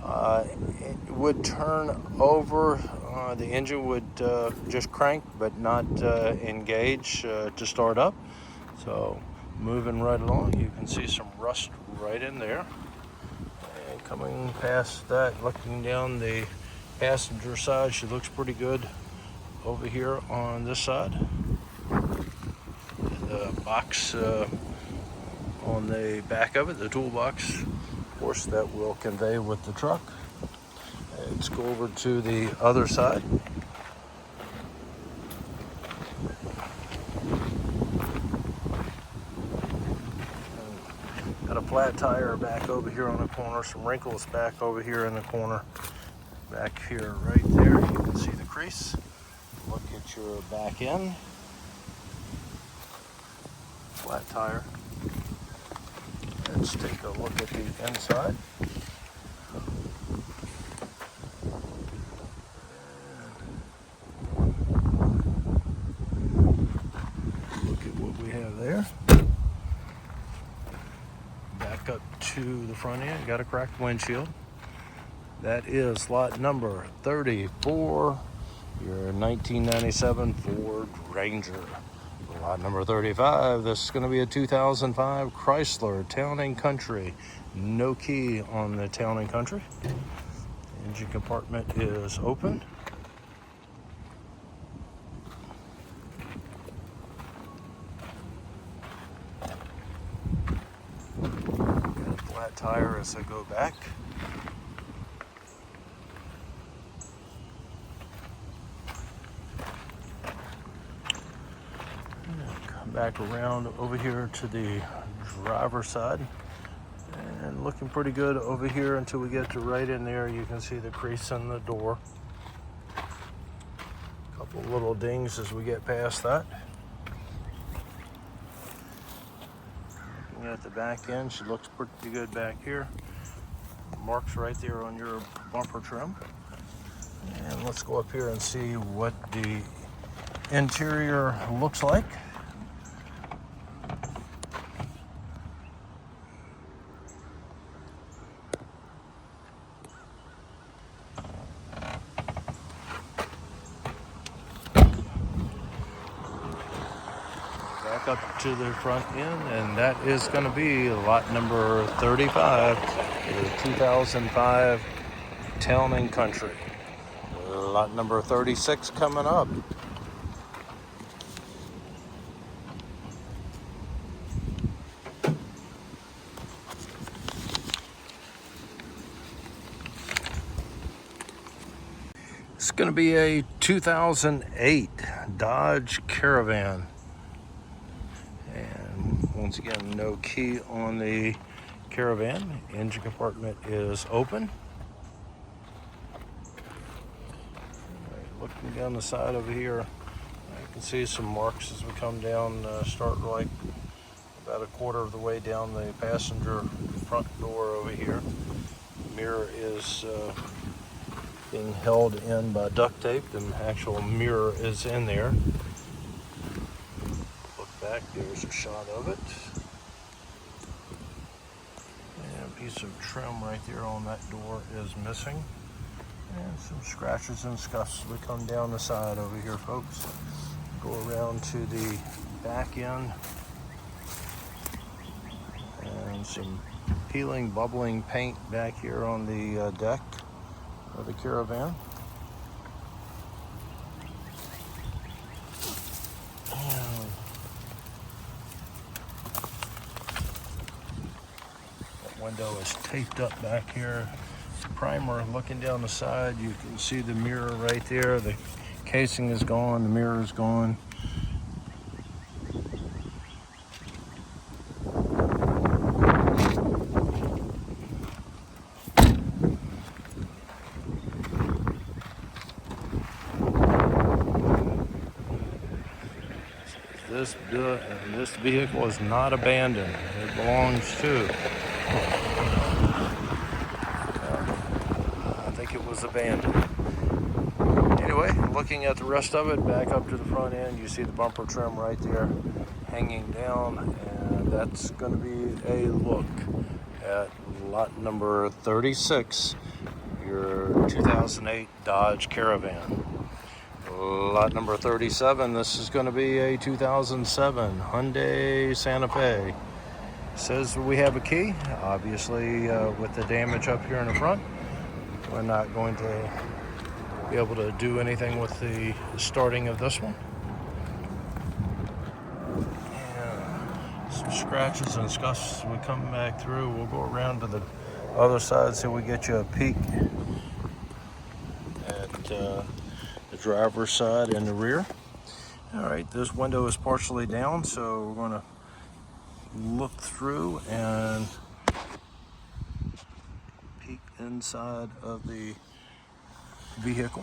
It would turn over, the engine would just crank but not engage to start up. So moving right along, you can see some rust right in there. And coming past that, looking down the passenger side, she looks pretty good. Over here on this side, the box on the back of it, the toolbox, of course, that will convey with the truck. Let's go over to the other side. Got a flat tire back over here on the corner, some wrinkles back over here in the corner. Back here, right there, you can see the crease. Look at your back end. Flat tire. Let's take a look at the inside. Look at what we have there. Back up to the front end, got a cracked windshield. That is lot number 34. Your 1997 Ford Ranger. Lot number 35, this is going to be a 2005 Chrysler Town & Country. No key on the Town & Country. Engine compartment is open. Got a flat tire as I go back. Back around over here to the driver's side, and looking pretty good over here until we get to right in there. You can see the crease in the door. A couple little dings as we get past that. Looking at the back end, she looks pretty good back here. Marks right there on your bumper trim. And let's go up here and see what the interior looks like. Back up to the front end, and that is going to be lot number 35, the 2005 Town & Country. Lot number 36 coming up. It's going to be a 2008 Dodge Caravan. And once again, no key on the Caravan. Engine compartment is open. Looking down the side over here, I can see some marks as we come down, start like about a quarter of the way down the passenger front door over here. The mirror is being held in by duct tape. The actual mirror is in there. Look back, there's a shot of it. And a piece of trim right there on that door is missing. And some scratches and scuffs as we come down the side over here, folks. Go around to the back end. And some peeling, bubbling paint back here on the deck of the Caravan. And that window is taped up back here. Primer looking down the side, you can see the mirror right there. The casing is gone, the mirror is gone. This vehicle is not abandoned. It belongs to. I think it was abandoned. Anyway, looking at the rest of it, back up to the front end, you see the bumper trim right there hanging down, and that's going to be a look at lot number 36, your 2008 Dodge Caravan. Lot number 37, this is going to be a 2007 Hyundai Santa Fe. Says we have a key, obviously with the damage up here in the front. We're not going to be able to do anything with the starting of this one. And some scratches and scuffs as we come back through. We'll go around to the other side so we get you a peek at the driver's side and the rear. All right, this window is partially down, so we're going to look through and peek inside of the vehicle.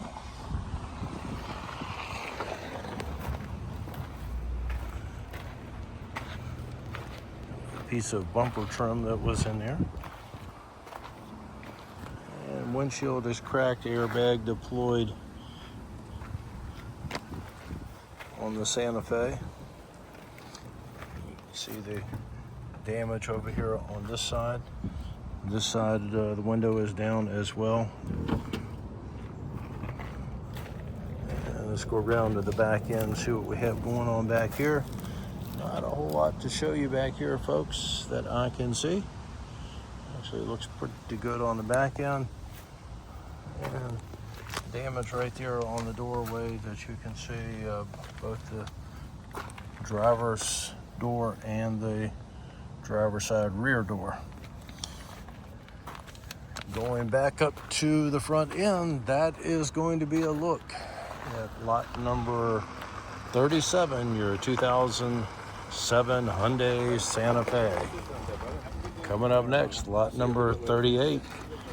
A piece of bumper trim that was in there. And windshield is cracked, airbag deployed on the Santa Fe. You can see the damage over here on this side. This side, the window is down as well. And let's go around to the back end and see what we have going on back here. Not a whole lot to show you back here, folks, that I can see. Actually, it looks pretty good on the back end. And damage right there on the doorway that you can see, both the driver's door and the driver's side rear door. Going back up to the front end, that is going to be a look at lot number 37, your 2007 Hyundai Santa Fe. Coming up next, lot number 38.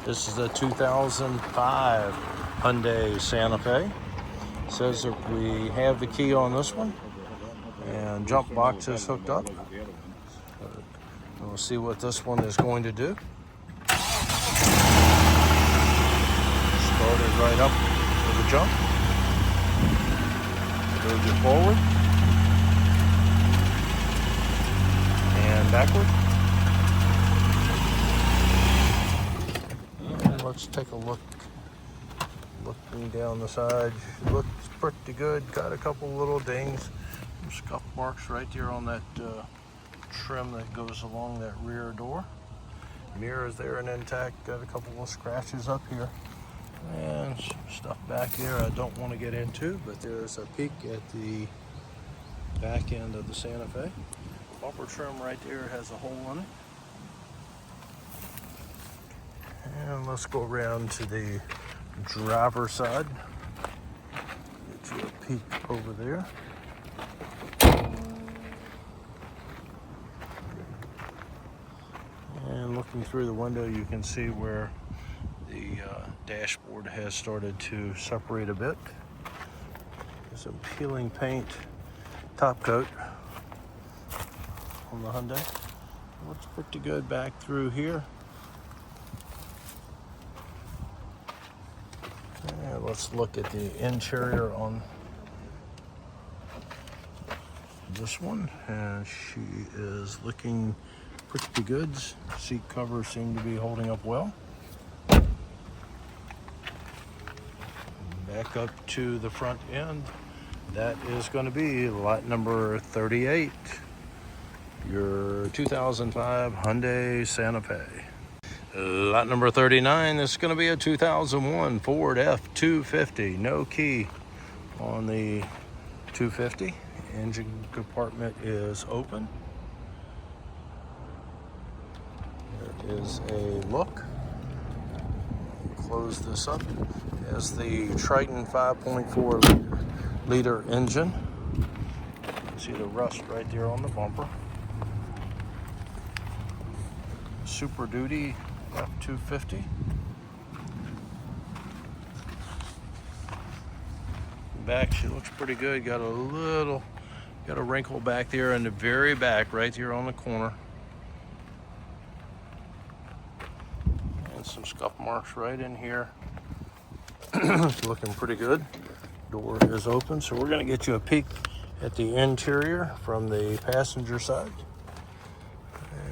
This is a 2005 Hyundai Santa Fe. It says that we have the key on this one, and jump box is hooked up. We'll see what this one is going to do. Started right up with a jump. Move it forward and backward. And let's take a look. Looking down the side, looks pretty good. Got a couple little dings, some scuff marks right there on that trim that goes along that rear door. Mirror is there and intact. Got a couple of scratches up here and some stuff back there I don't want to get into, but there's a peek at the back end of the Santa Fe. Bumper trim right there has a hole in it. And let's go around to the driver's side. peek over there. And looking through the window, you can see where the dashboard has started to separate a bit. There's some peeling paint top coat on the Hyundai. Looks pretty good back through here. And let's look at the interior on this one, and she is looking pretty good. Seat covers seem to be holding up well. Back up to the front end. That is going to be lot number 38, your 2005 Hyundai Santa Fe. Lot number 39 is going to be a 2001 Ford F-250. No key on the 250. Engine compartment is open. There is a look. Close this up. As the Triton 5.4 liter engine. You can see the rust right there on the bumper. Super Duty F-250. Back, she looks pretty good. Got a wrinkle back there in the very back, right there on the corner. And some scuff marks right in here. It's looking pretty good. Door is open, so we're going to get you a peek at the interior from the passenger side.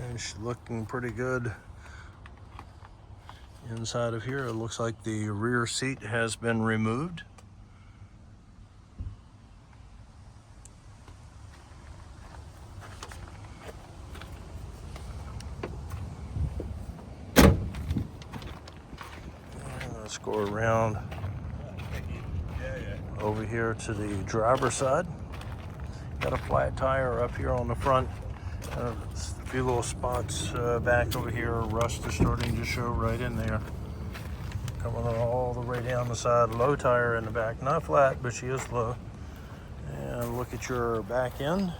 And she's looking pretty good inside of here. It looks like the rear seat has been removed. Let's go around over here to the driver's side. Got a flat tire up here on the front. A few little spots back over here. Rust is starting to show right in there. Coming all the way down the side. Low tire in the back. Not flat, but she is low. And look at your back end.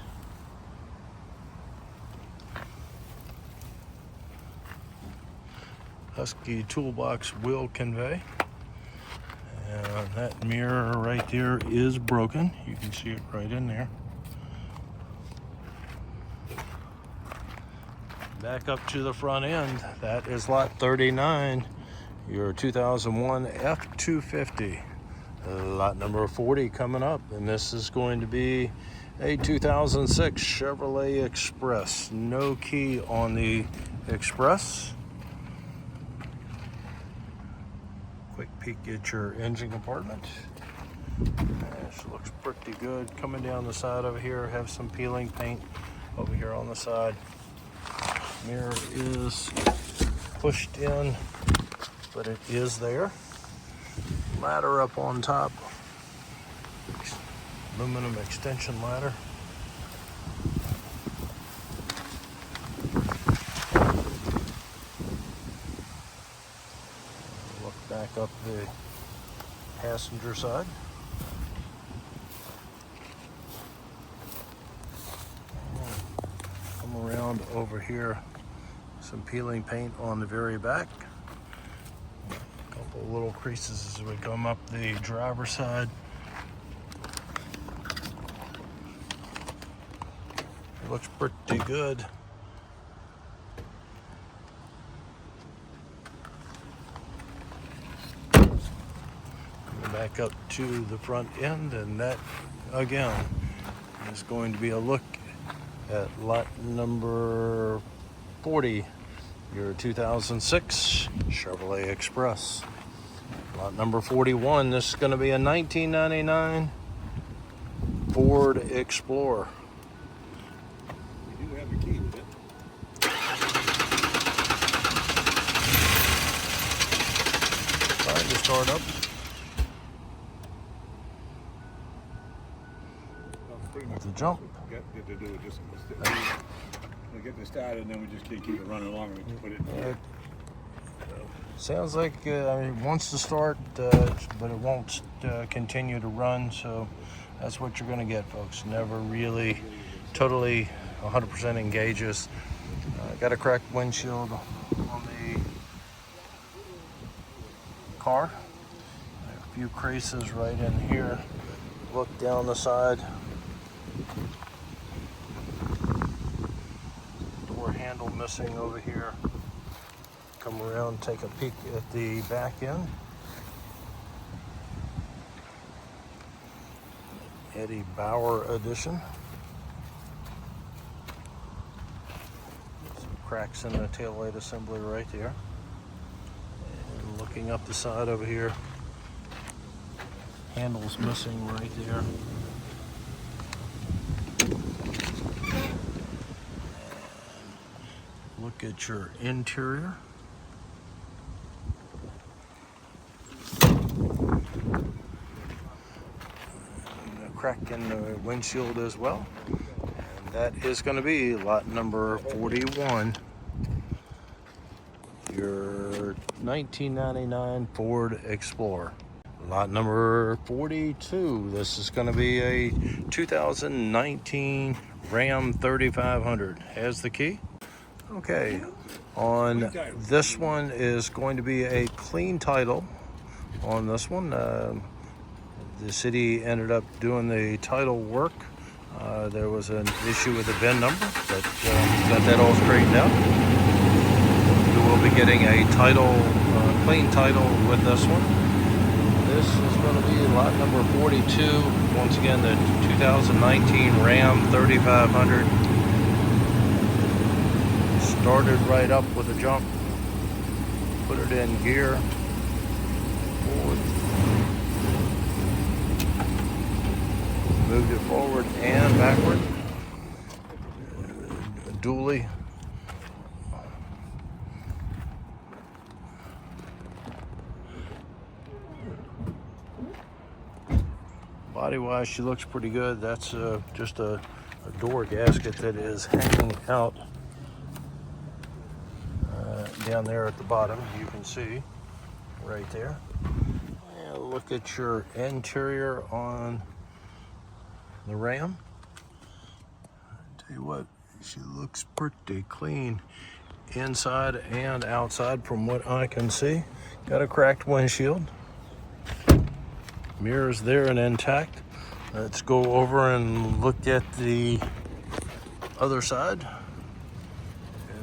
Husky toolbox wheel convey. And that mirror right there is broken. You can see it right in there. Back up to the front end. That is lot 39, your 2001 F-250. Lot number 40 coming up, and this is going to be a 2006 Chevrolet Express. No key on the Express. Quick peek at your engine compartment. She looks pretty good. Coming down the side over here, have some peeling paint over here on the side. Mirror is pushed in, but it is there. Ladder up on top. Aluminum extension ladder. Look back up the passenger side. Come around over here. Some peeling paint on the very back. A couple little creases as we come up the driver's side. It looks pretty good. Back up to the front end, and that again is going to be a look at lot number 40, your 2006 Chevrolet Express. Lot number 41, this is going to be a 1999 Ford Explorer. You do have a key with it. Trying to start up. With the jump. Get to do it just we get this started, and then we just keep it running along. We put it. Sounds like it wants to start, but it won't continue to run. So That's what you're going to get, folks. Never really totally 100% engages. Got a cracked windshield on the car. A few creases right in here. Look down the side. Door handle missing over here. Come around, take a peek at the back end. Eddie Bauer edition. Some cracks in the taillight assembly right there. And looking up the side over here, handles missing right there. And look at your interior. Crack in the windshield as well, and that is going to be lot number 41, your 1999 Ford Explorer. Lot number 42, this is going to be a 2019 Ram 3500. Has the key. Okay, on this one is going to be a clean title on this one. The city ended up doing the title work. There was an issue with the VIN number, but got that all straightened out. We will be getting a title, clean title with this one. This is going to be lot number 42. Once again, the 2019 Ram 3500. Started right up with a jump. Put it in gear. Forward. Moved it forward and backward. Dually. Body-wise, she looks pretty good. That's just a door gasket that is hanging out down there at the bottom. You can see right there. And look at your interior on the Ram. Tell you what, she looks pretty clean inside and outside from what I can see. Got a cracked windshield. Mirrors there and intact. Let's go over and look at the other side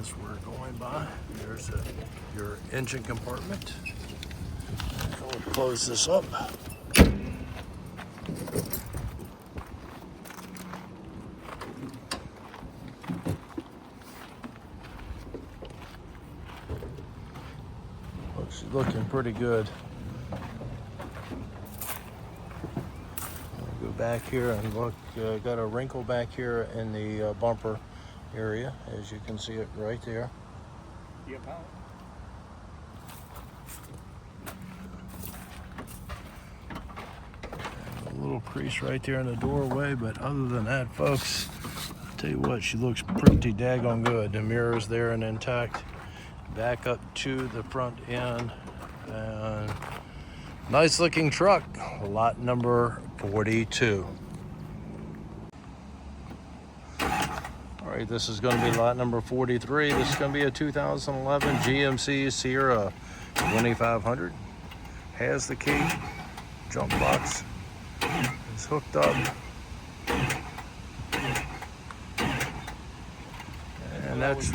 as we're going by. There's your engine compartment. I'll close this up. Looks looking pretty good. Go back here and look. Got a wrinkle back here in the bumper area, as you can see it right there. A little crease right there in the doorway, but other than that, folks, I'll tell you what, she looks pretty daggone good. The mirrors there and intact. Back up to the front end, and nice looking truck. Lot number 42. All right, this is going to be lot number 43. This is going to be a 2011 GMC Sierra 2500. Has the key. Jump box is hooked up. And that's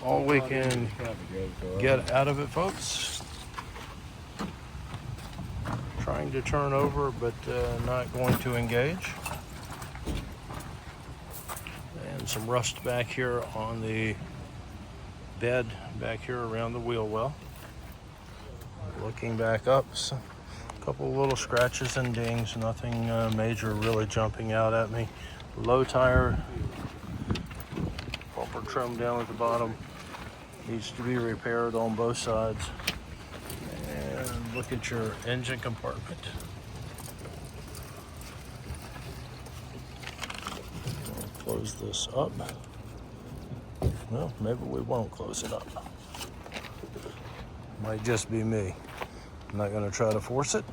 all we can get out of it, folks. Trying to turn over, but not going to engage. And some rust back here on the bed, back here around the wheel well. Looking back up, a couple little scratches and dings, nothing major really jumping out at me. Low tire, bumper trim down at the bottom. Needs to be repaired on both sides. And look at your engine compartment. We'll close this up. Well, maybe we won't close it up. Might just be me. I'm not going to try to force it.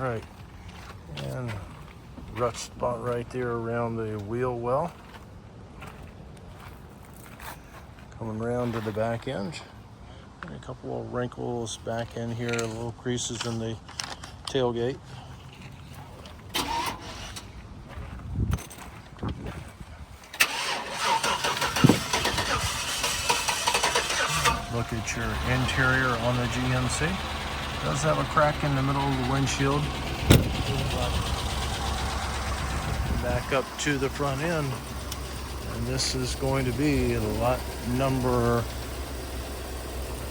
right. And rust spot right there around the wheel well. Coming around to the back end. And a couple of wrinkles back in here, little creases in the tailgate. Look at your interior on the GMC. It does have a crack in the middle of the windshield. Back up to the front end. And this is going to be lot number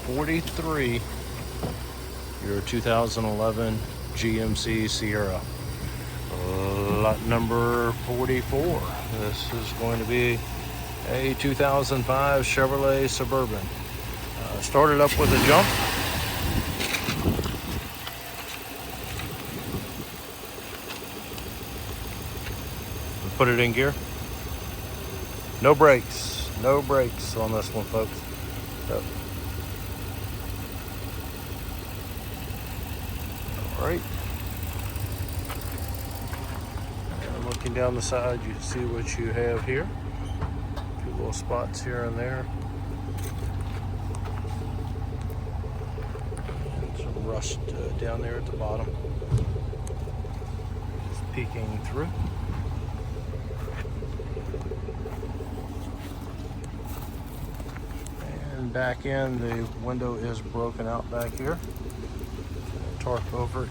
43, your 2011 GMC Sierra. Lot number 44. This is going to be a 2005 Chevrolet Suburban. Started up with a jump. Put it in gear. No brakes on this one, folks. So, all right. And looking down the side, you see what you have here. A few little spots here and there. And some rust down there at the bottom. Just peeking through. Back in, the window is broken out back here. Tarp over it.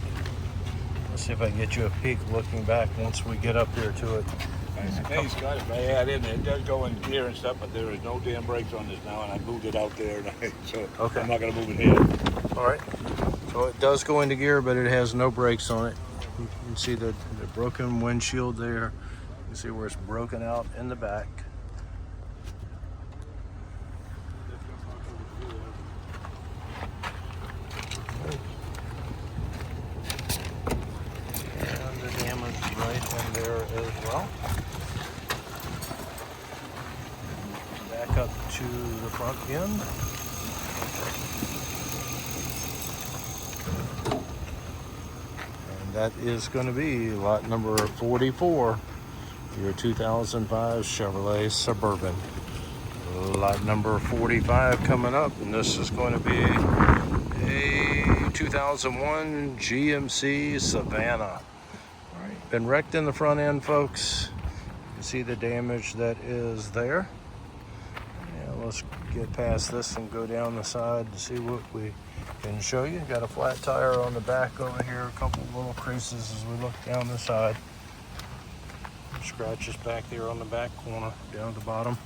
Let's see if I can get you a peek looking back once we get up there to it. Hey Scott, if I add in there, it does go in gear and stuff, but there is no damn brakes on this now, and I moved it out there, so okay. I'm not going to move it here. All right. So it does go into gear, but it has no brakes on it. You can see the broken windshield there. You can see where it's broken out in the back. In there as well. Back up to the front end. And that is going to be lot number 44, your 2005 Chevrolet Suburban. Lot number 45 coming up, and this is going to be a 2001 GMC Savannah. Been wrecked in the front end, folks. You can see the damage that is there. Yeah, let's get past this and go down the side to see what we can show you. Got a flat tire on the back over here, a couple little creases as we look down the side. Scratches back there on the back corner, down at the bottom.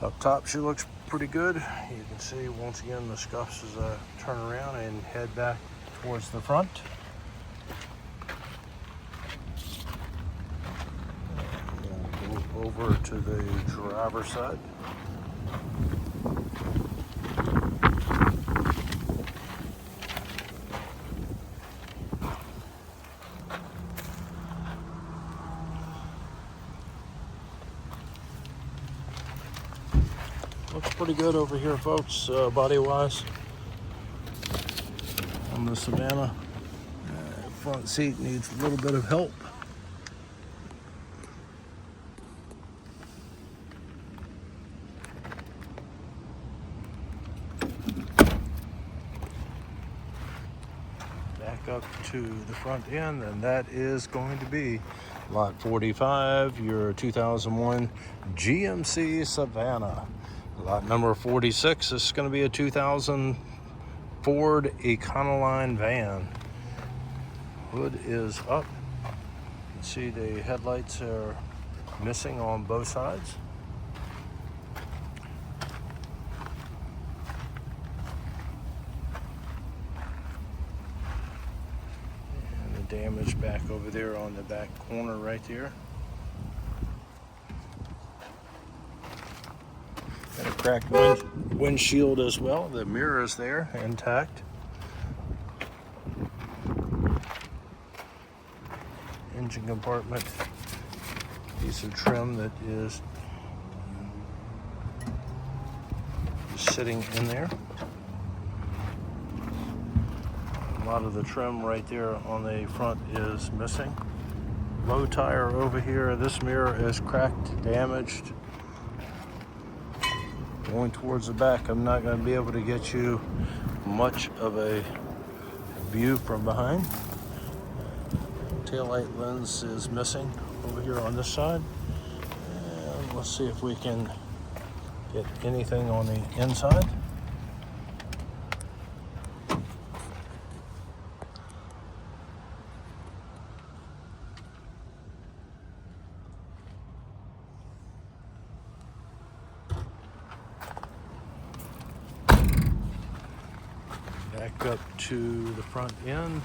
Up top, she looks pretty good. You can see once again the scuffs as I turn around and head back towards the front. Over to the driver's side. Looks pretty good over here, folks, body-wise. On the Savannah, front seat needs a little bit of help. Up to the front end, and that is going to be lot 45, your 2001 GMC Savannah. Lot number 46 is going to be a 2000 Ford Econoline van. Hood is up. You can see the headlights are missing on both sides. Damage back over there on the back corner right there. Got a cracked windshield as well. The mirror is there, intact. Engine compartment. Piece of trim that is sitting in there. lot of the trim right there on the front is missing. Low tire over here. This mirror is cracked, damaged. Going towards the back, I'm not going to be able to get you much of a view from behind. Taillight lens is missing over here on this side. And let's see if we can get anything on the inside. Back up to the front end,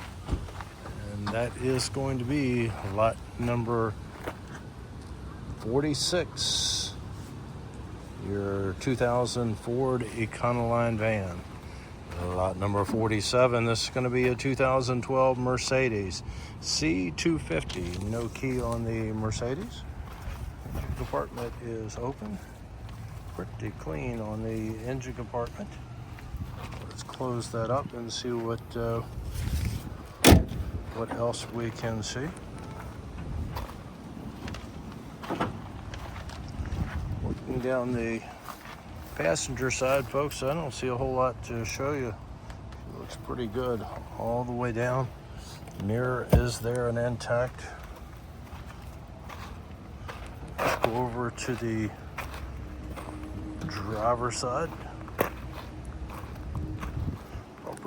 and that is going to be lot number 46, your 2000 Ford Econoline van. Lot number 47, this is going to be a 2012 Mercedes C250. No key on the Mercedes. Engine compartment is open. Pretty clean on the engine compartment. Let's close that up and see what else we can see. Looking down the passenger side, folks, I don't see a whole lot to show you. It looks pretty good all the way down. Mirror is there and intact. Let's go over to the driver's side.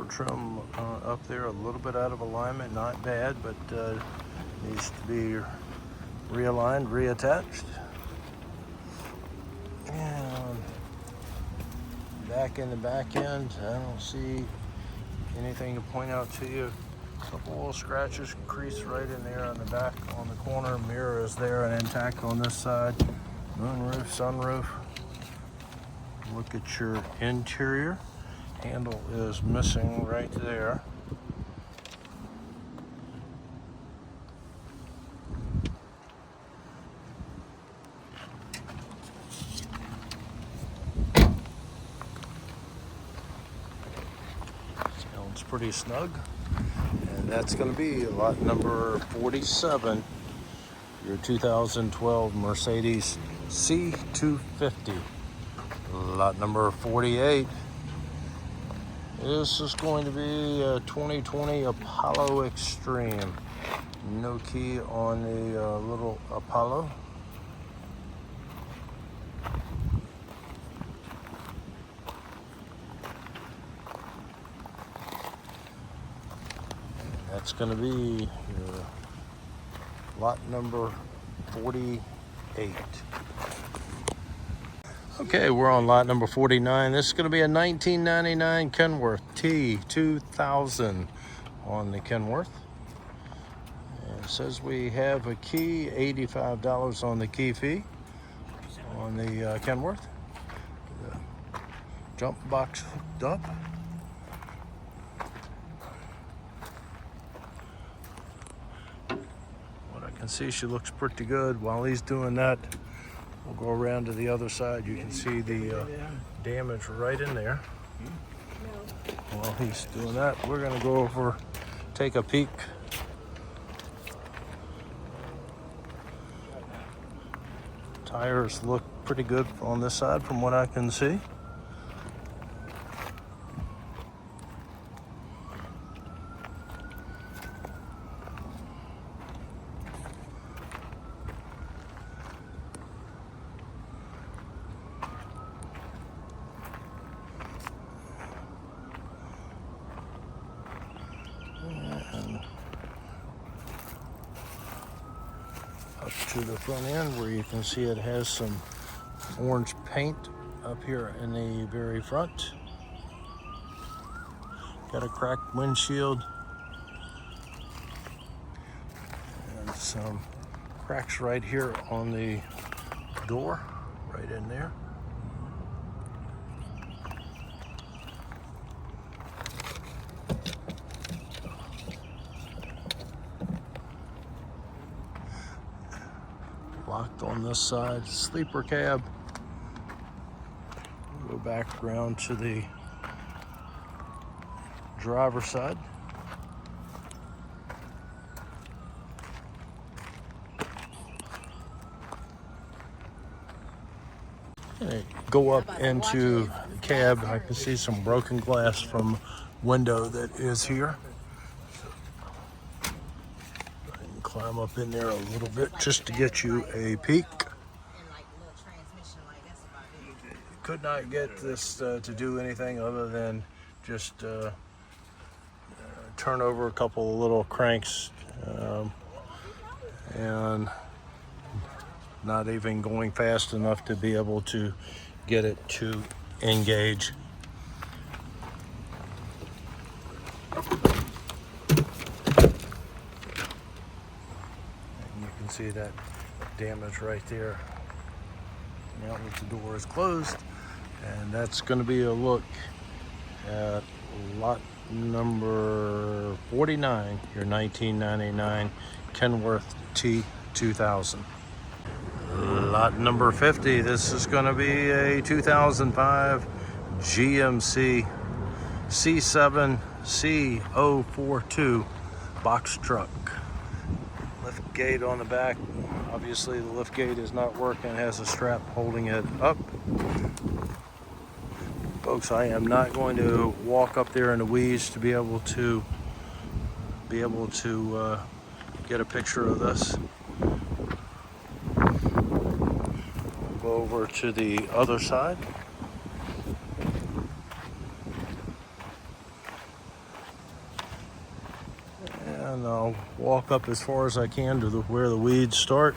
Trim up there, a little bit out of alignment, not bad, but needs to be realigned, reattached. And back in the back end, I don't see anything to point out to you. A couple little scratches, crease right in there on the back, on the corner. Mirror is there and intact on this side. Moonroof, sunroof. Look at your interior. Handle is missing right there. Sounds pretty snug. And that's going to be lot number 47, your 2012 Mercedes C250. Lot number 48. This is going to be a 2020 Apollo Extreme. No key on the little Apollo. That's going to be your lot number 48. Okay, we're on lot number 49. This is going to be a 1999 Kenworth T2000 on the Kenworth. And it says we have a key, $85 on the key fee on the Kenworth. The jump box hooked up. What I can see, she looks pretty good. While he's doing that, we'll go around to the other side. You can see the damage right in there. While he's doing that, we're going to go over, take a peek. Tires look pretty good on this side from what I can see. And up to the front end where you can see it has some orange paint up here in the very front. Got a cracked windshield and some cracks right here on the door, right in there. Locked on this side, sleeper cab. Go back around to the driver's side. Go up into the cab. I can see some broken glass from window that is here. I can climb up in there a little bit just to get you a peek. Could not get this to do anything other than just turn over a couple of little cranks and not even going fast enough to be able to get it to engage. And you can see that damage right there. Now that the door is closed, and that's going to be a look at lot number 49, your 1999 Kenworth T2000. Lot number 50, this is going to be a 2005 GMC C7 C042 box truck. Lift gate on the back. Obviously the lift gate is not working, it has a strap holding it up. Folks, I am not going to walk up there in the weeds to be able to get a picture of this. We'll go over to the other side. And I'll walk up as far as I can to where the weeds start.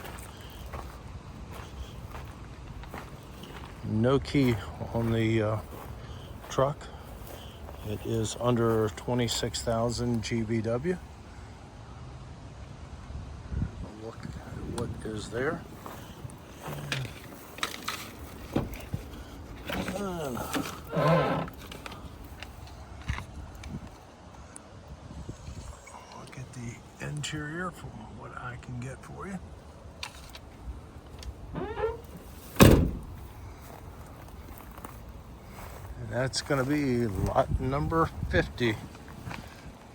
No key on the truck. It is under 26,000 GVW. Look at what is there. And look at the interior from what I can get for you. That's going to be lot number 50,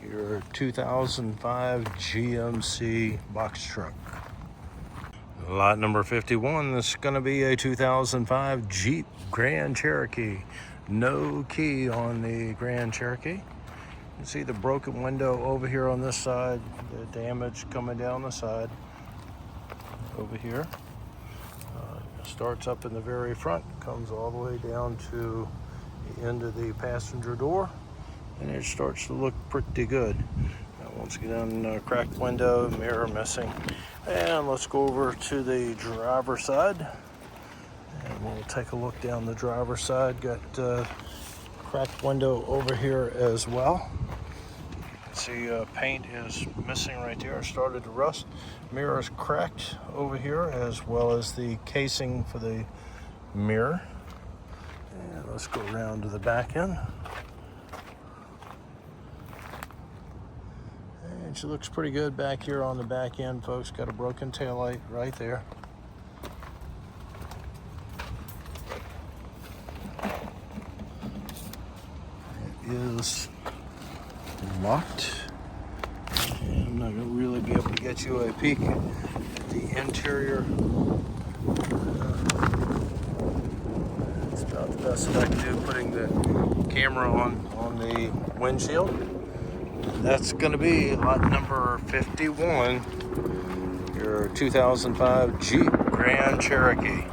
your 2005 GMC box truck. Lot number 51, this is going to be a 2005 Jeep Grand Cherokee. No key on the Grand Cherokee. You can see the broken window over here on this side, the damage coming down the side over here. Starts up in the very front, comes all the way down to the end of the passenger door, and it starts to look pretty good. Now, once again, cracked window, mirror missing. And let's go over to the driver's side, and we'll take a look down the driver's side. Got cracked window over here as well. See, paint is missing right there, started to rust. Mirror is cracked over here, as well as the casing for the mirror. And let's go around to the back end. And she looks pretty good back here on the back end, folks. Got a broken taillight right there. It is locked. And I'm not going to really be able to get you a peek at the interior. It's about the best that I can do, putting the camera on the windshield. That's going to be lot number 51, your 2005 Jeep Grand Cherokee.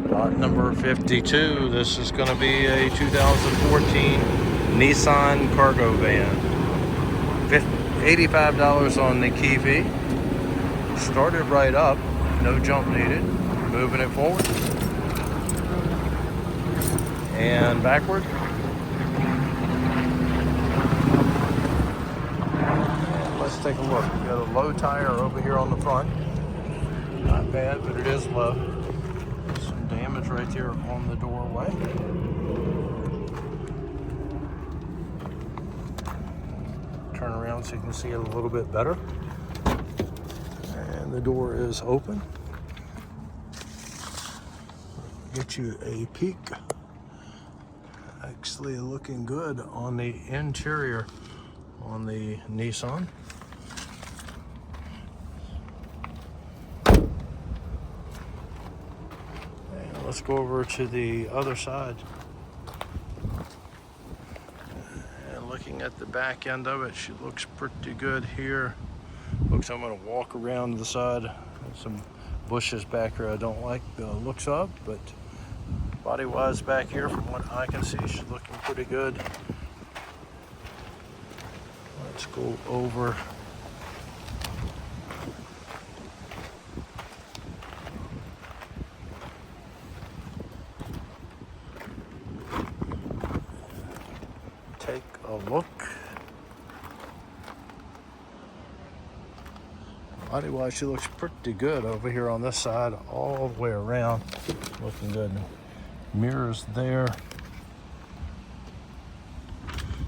Lot number 52, this is going to be a 2014 Nissan cargo van. $85 on the key fee. Started right up, no jump needed. Moving it forward and backward. And let's take a look. We got a low tire over here on the front. Not bad, but it is low. Some damage right there on the doorway. Turn around so you can see it a little bit better. And the door is open. Get you a peek. Actually looking good on the interior on the Nissan. And Let's go over to the other side. And looking at the back end of it, she looks pretty good here. Folks, I'm going to walk around the side. There's some bushes back here I don't like the looks of, but body-wise back here, from what I can see, she's looking pretty good. Let's go over. Take a look. Body-wise, she looks pretty good over here on this side, all the way around. Looking good. Mirrors there.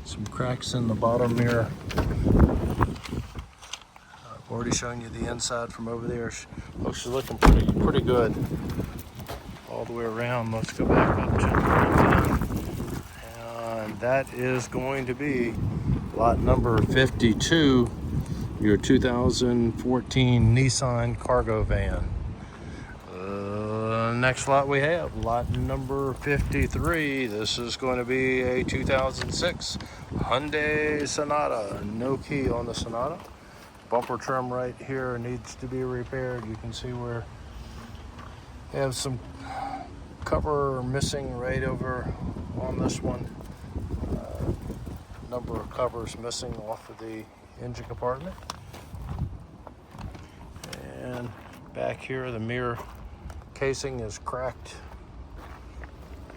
Some cracks in the bottom mirror. I've already shown you the inside from over there. Looks she's looking pretty good all the way around. Let's go back up to the front end. And that is going to be lot number 52, your 2014 Nissan cargo van. Next lot we have, lot number 53. This is going to be a 2006 Hyundai Sonata. No key on the Sonata. Bumper trim right here needs to be repaired. You can see where they have some cover missing right over on this one. Number of covers missing off of the engine compartment. And back here, the mirror casing is cracked.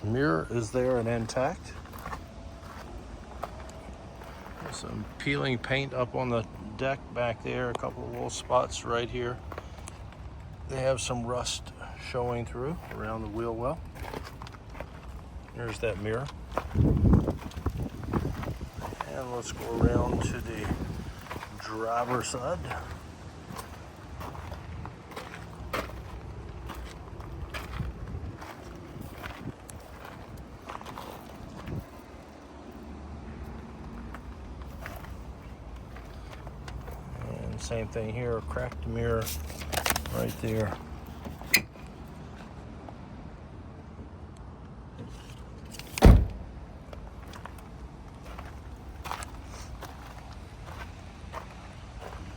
Mirror is there and intact. There's some peeling paint up on the deck back there, a couple of little spots right here. They have some rust showing through around the wheel well. There's that mirror. And let's go around to the driver's side. And same thing here, cracked mirror right there.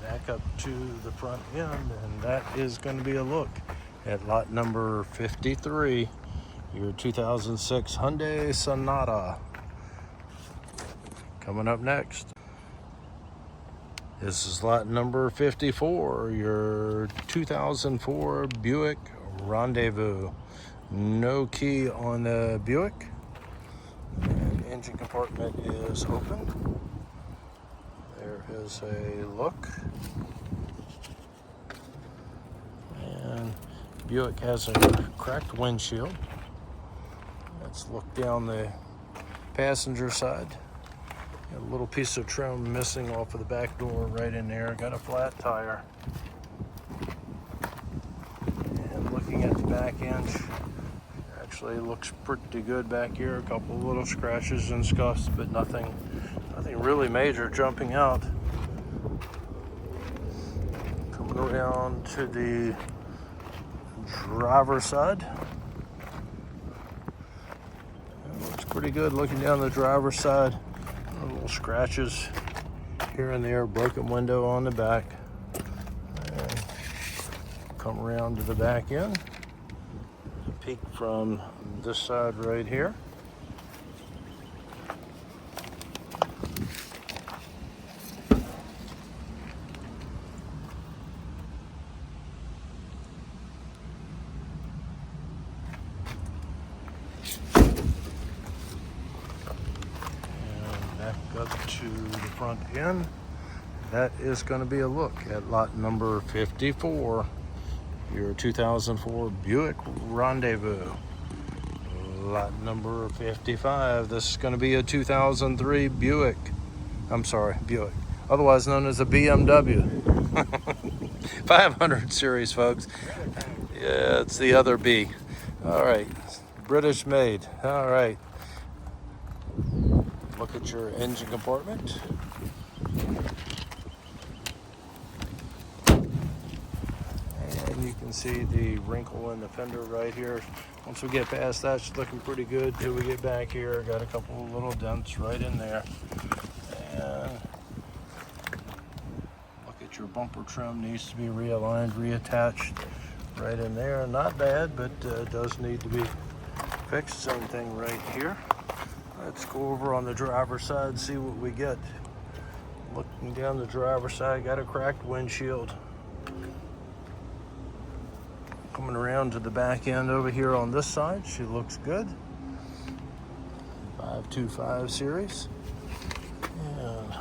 Back up to the front end, and that is going to be a look at lot number 53, your 2006 Hyundai Sonata. Coming up next, this is lot number 54, your 2004 Buick Rendezvous. No key on the Buick, and engine compartment is open. There is a look. And Buick has a cracked windshield. Let's look down the passenger side. Got a little piece of trim missing off of the back door right in there. Got a flat tire. And looking at the back end, actually looks pretty good back here. A couple of little scratches and scuffs, but nothing really major jumping out. Coming around to the driver's side. It looks pretty good looking down the driver's side. Little scratches here and there, broken window on the back. And come around to the back end. There's a peek from this side right here. Up to the front end. That is going to be a look at lot number 54, your 2004 Buick Rendezvous. Lot number 55, this is going to be a 2003 Buick, otherwise known as a BMW. 500 series, folks. Yeah, it's the other B. All right, British made. All right. Look at your engine compartment. And You can see the wrinkle in the fender right here. Once we get past that, it's looking pretty good. Till we get back here, got a couple of little dents right in there. And look at your bumper trim, needs to be realigned, reattached right in there. Not bad, but does need to be fixed. Same thing right here. Let's go over on the driver's side, see what we get. Looking down the driver's side, got a cracked windshield. Coming around to the back end over here on this side, she looks good. 525 series. And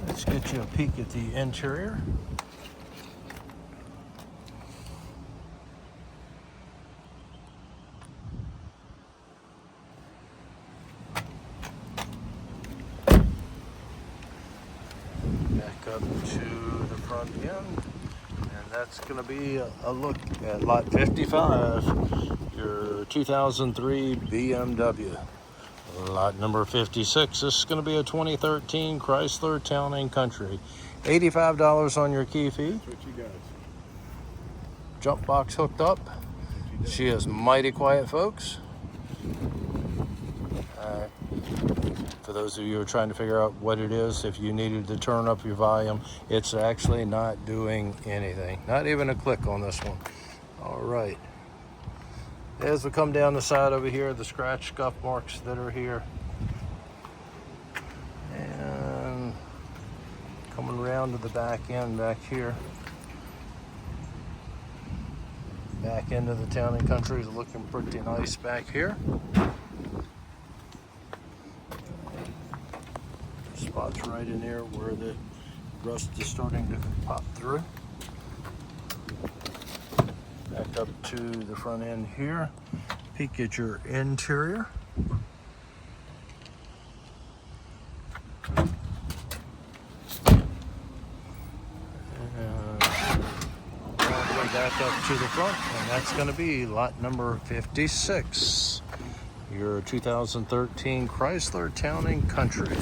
let's get you a peek at the interior. Back up to the front end, and that's going to be a look at lot 55, your 2003 BMW. Lot number 56, this is going to be a 2013 Chrysler Town & Country. $85 on your key fee. That's what she does. Jump box hooked up. She is mighty quiet, folks. For those of you who are trying to figure out what it is, if you needed to turn up your volume, it's actually not doing anything. Not even a click on this one. All right. As we come down the side over here, the scratch scuff marks that are here. And coming around to the back end back here. Back end of the Town & Country is looking pretty nice back here. Spots right in there where the rust is starting to pop through. Back up to the front end here. Peek at your interior. And all the way back up to the front, and that's going to be lot number 56. Your 2013 Chrysler Town & Country.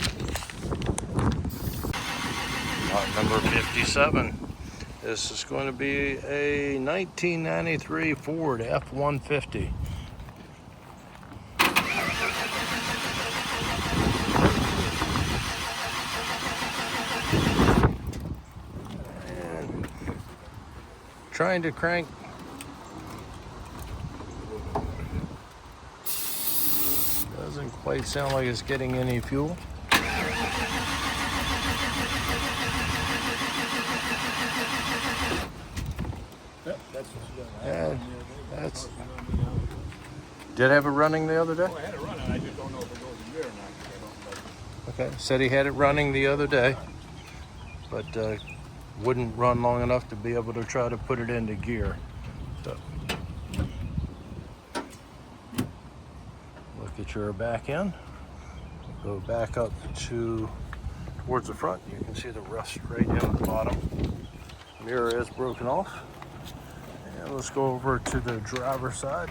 Lot number 57. This is going to be a 1993 Ford F-150. And trying to crank. Doesn't quite sound like it's getting any fuel. Yep, that's what she does. Yeah, that's. Did have it running the other day? Oh, I had it running. I just don't know if it goes in gear or not. I don't know. Okay, said he had it running the other day, but wouldn't run long enough to be able to try to put it into gear. So, look at your back end. Go back up towards the front. You can see the rust right down at the bottom. Mirror is broken off. And let's go over to the driver's side.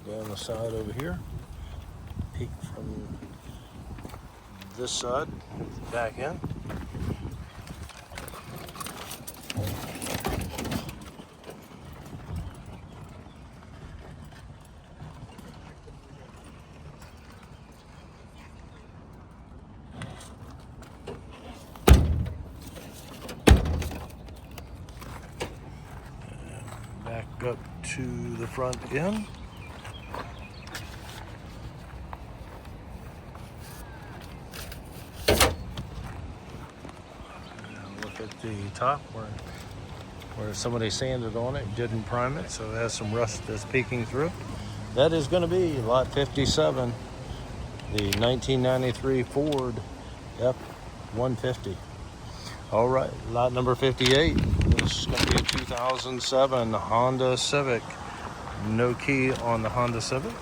Down the side over here. Peek from this side, back in. Back up to the front end. Look at the top where somebody sanded on it, didn't prime it, so it has some rust that's peeking through. That is going to be lot 57, the 1993 Ford F-150. All right, lot number 58. This is going to be a 2007 Honda Civic. No key on the Honda Civic.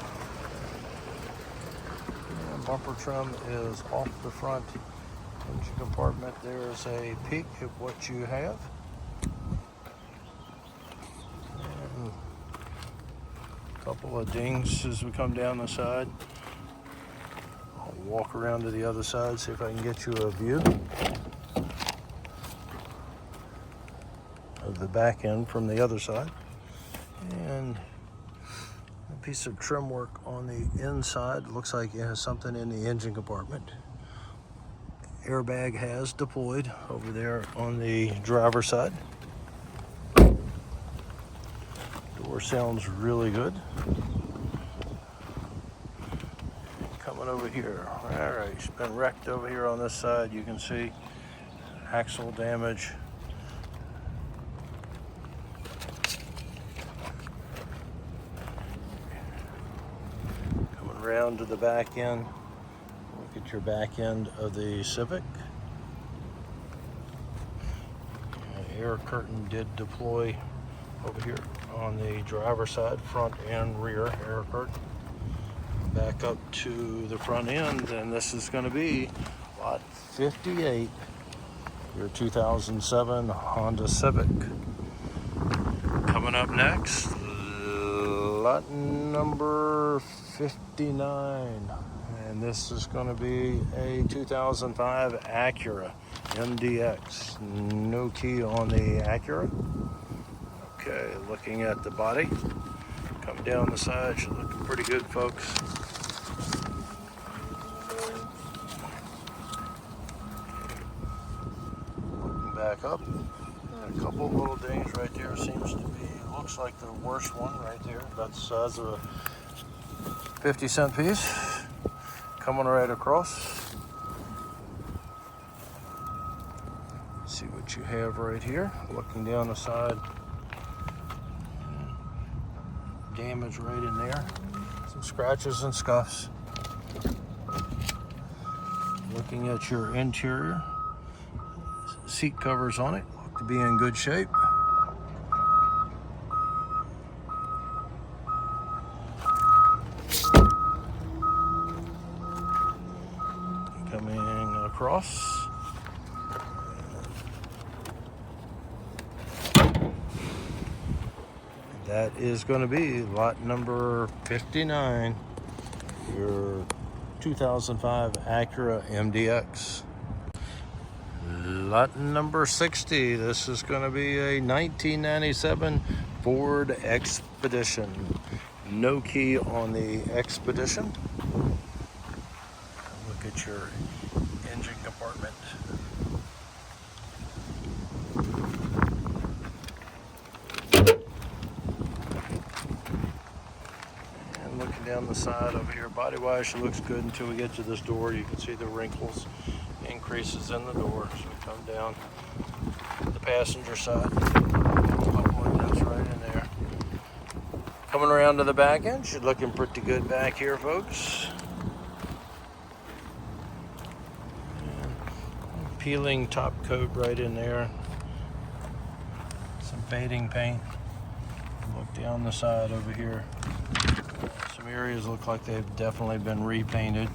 And bumper trim is off the front engine compartment. There's a peek at what you have. And Couple of dings as we come down the side. I'll walk around to the other side, see if I can get you a view of the back end from the other side. And a piece of trim work on the inside. Looks like it has something in the engine compartment. Airbag has deployed over there on the driver's side. Door sounds really good. Coming over here. All right, it's been wrecked over here on this side. You can see axle damage. Coming around to the back end. Look at your back end of the Civic. Air curtain did deploy over here on the driver's side, front and rear air curtain. Back up to the front end, and this is going to be lot 58, your 2007 Honda Civic. Coming up next, lot number 59, and this is going to be a 2005 Acura MDX. No key on the Acura. Okay, looking at the body. Come down the side, she's looking pretty good, folks. Looking back up, and a couple of little dings right there. Seems to be, looks like the worst one right there. That's the size of a 50-cent piece. Coming right across. See what you have right here. Looking down the side. Damage right in there. Some scratches and scuffs. Looking at your interior. Seat covers on it look to be in good shape. Coming across. That is going to be lot number 59, your 2005 Acura MDX. Lot number 60, this is going to be a 1997 Ford Expedition. No key on the Expedition. Look at your engine compartment. Down the side over here, body wise she looks good until we get to this door. You can see the wrinkles, increases in the door. So we come down the passenger side, a couple of dents right in there. Coming around to the back end, she's looking pretty good back here, folks. And peeling top coat right in there, some fading paint. Look down the side over here. Some areas look like they've definitely been repainted.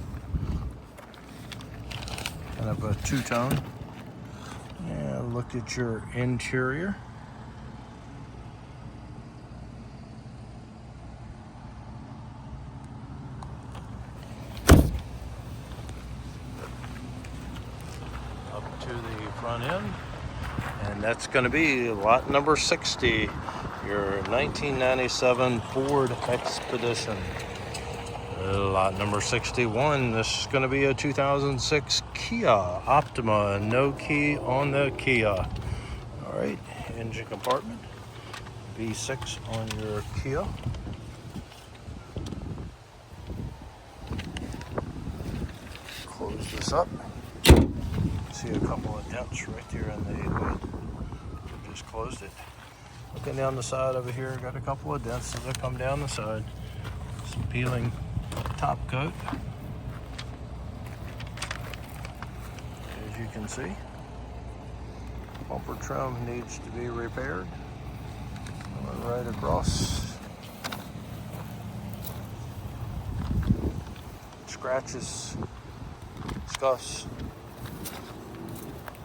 Kind of a two-tone. Yeah, look at your interior. Up to the front end. And that's going to be lot number 60. Your 1997 Ford Expedition. Lot number 61, this is going to be a 2006 Kia Optima. No key on the Kia. All right, engine compartment. V6 on your Kia. Close this up. See a couple of dents right there in the hood. Just closed it. Looking down the side over here, got a couple of dents as I come down the side. Some peeling top coat. As you can see, bumper trim needs to be repaired. Going right across. Scratches, scuffs,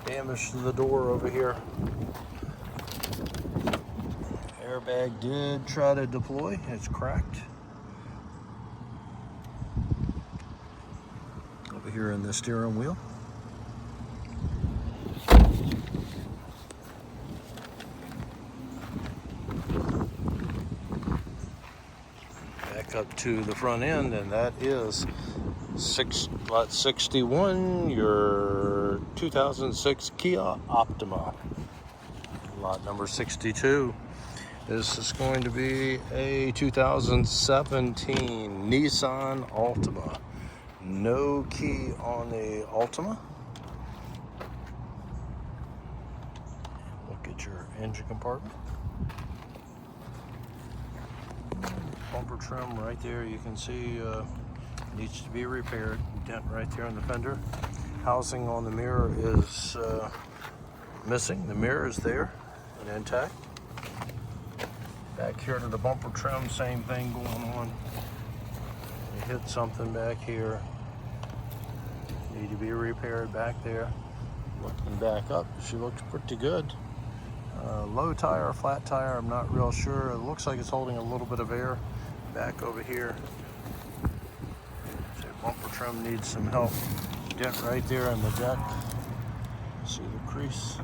damage to the door over here. Airbag did try to deploy. It's cracked. over here in the steering wheel. Back up to the front end, and that is lot 61, your 2006 Kia Optima. Lot number 62. This is going to be a 2017 Nissan Altima. No key on the Altima. Look at your engine compartment. Bumper trim right there, you can see needs to be repaired. Dent right there in the fender. Housing on the mirror is missing. The mirror is there and intact. Back here to the bumper trim, same thing going on. You hit something back here. Need to be repaired back there. Looking back up, she looks pretty good. Low tire, flat tire, I'm not real sure. It looks like it's holding a little bit of air. Back over here. So bumper trim needs some help. Dent right there on the deck. See the crease.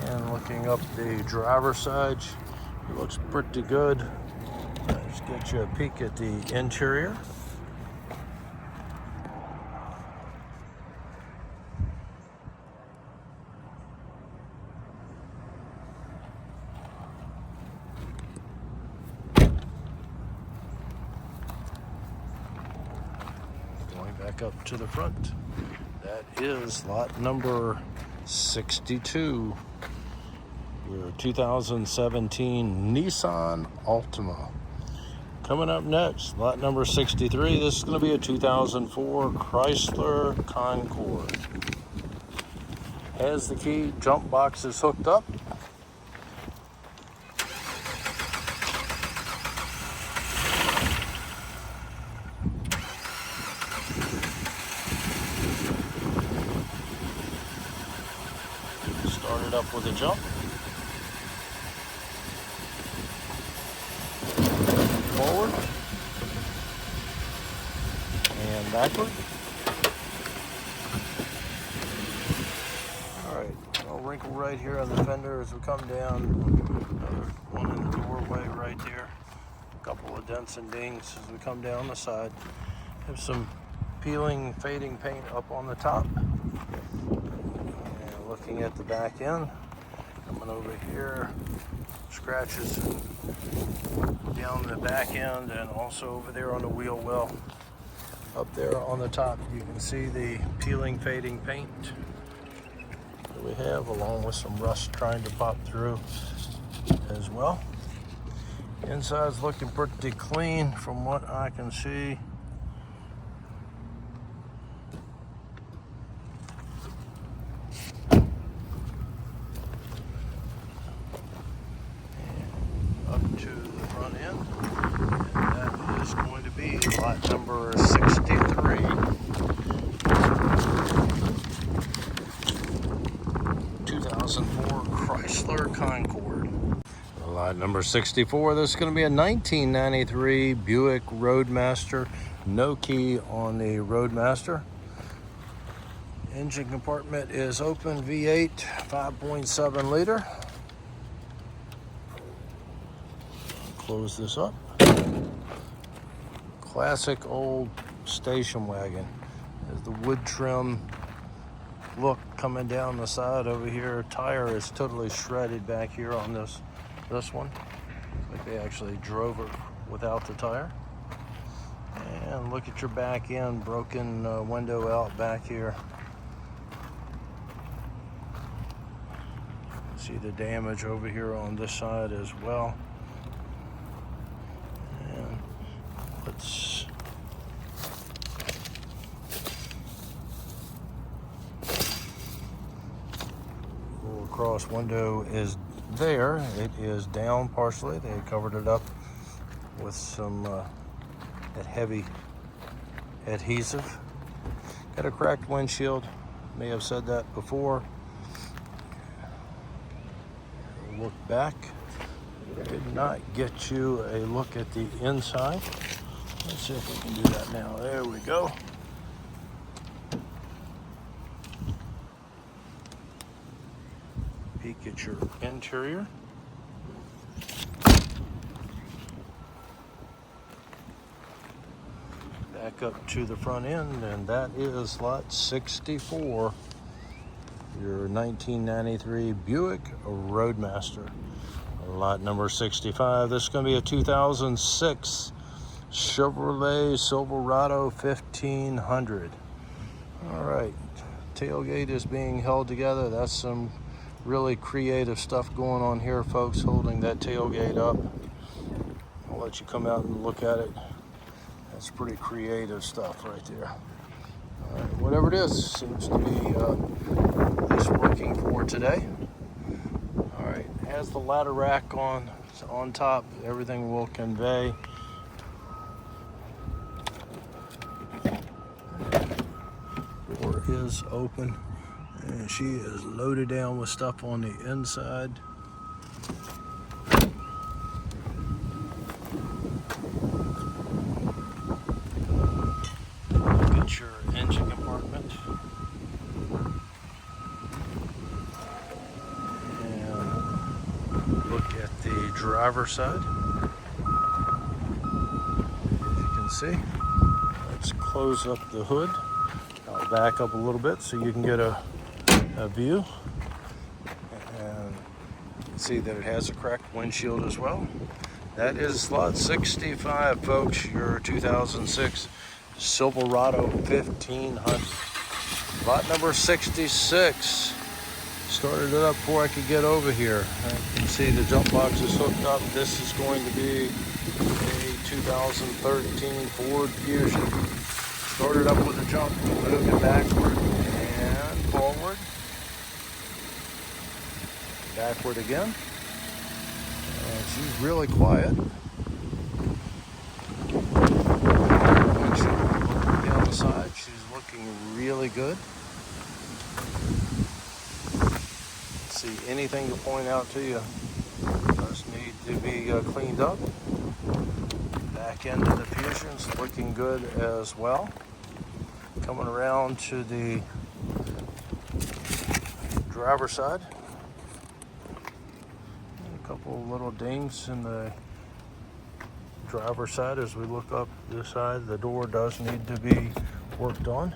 And looking up the driver's side, it looks pretty good. Let's get you a peek at the interior. Going back up to the front, that is lot number 62, your 2017 Nissan Altima. Coming up next, lot number 63, this is going to be a 2004 Chrysler Concorde. Has the key, jump box is hooked up. Start it up with a jump. Forward. And backward. Alright, a wrinkle right here on the fender as we come down. Another one in the doorway right there. A couple of dents and dings as we come down the side. Have some peeling, fading paint up on the top. Looking at the back end, coming over here, scratches down the back end and also over there on the wheel well. Up there on the top, you can see the peeling, fading paint that we have, along with some rust trying to pop through as well. Inside's looking pretty clean from what I can see. Up to the front end, and that is going to be lot number 63. 2004 Chrysler Concorde. Lot number 64, this is going to be a 1993 Buick Roadmaster. No key on the Roadmaster. Engine compartment is open, V8, 5.7 liter. Close this up. Classic old station wagon. There's the wood trim look coming down the side over here. Tire is totally shredded back here on this one. Like they actually drove it without the tire. And look at your back end, broken window out back here. See the damage over here on this side as well. Let's go across. Window is there. It is down partially. They covered it up with some that heavy adhesive. Got a cracked windshield. May have said that before. Look back. Did not get you a look at the inside. Let's see if we can do that now. There we go. Peek at your interior. Back up to the front end, and that is lot 64. Your 1993 Buick Roadmaster. Lot number 65. This is going to be a 2006 Chevrolet Silverado 1500. All right, tailgate is being held together. That's some really creative stuff going on here, folks, holding that tailgate up. I'll let you come out and look at it. That's pretty creative stuff right there. All right, whatever it is, seems to be at least working for today. All right, has the ladder rack on top. Everything will convey. Door is open, and she is loaded down with stuff on the inside. Look at your engine compartment. And look at the driver's side. As you can see, let's close up the hood. I'll back up a little bit so you can get a view. And you can see that it has a cracked windshield as well. That is lot 65, folks, your 2006 Silverado 1500. Lot number 66. Started it up before I could get over here. You can see the jump box is hooked up. This is going to be a 2013 Ford Fusion. Started up with a jump, moved it backward and forward. Backward again. And she's really quiet. Down the side, she's looking really good. See anything to point out to you? Does need to be cleaned up. Back end of the Fusion's looking good as well. Coming around to the driver's side. A couple of little dings in the driver's side as we look up this side. The door does need to be worked on.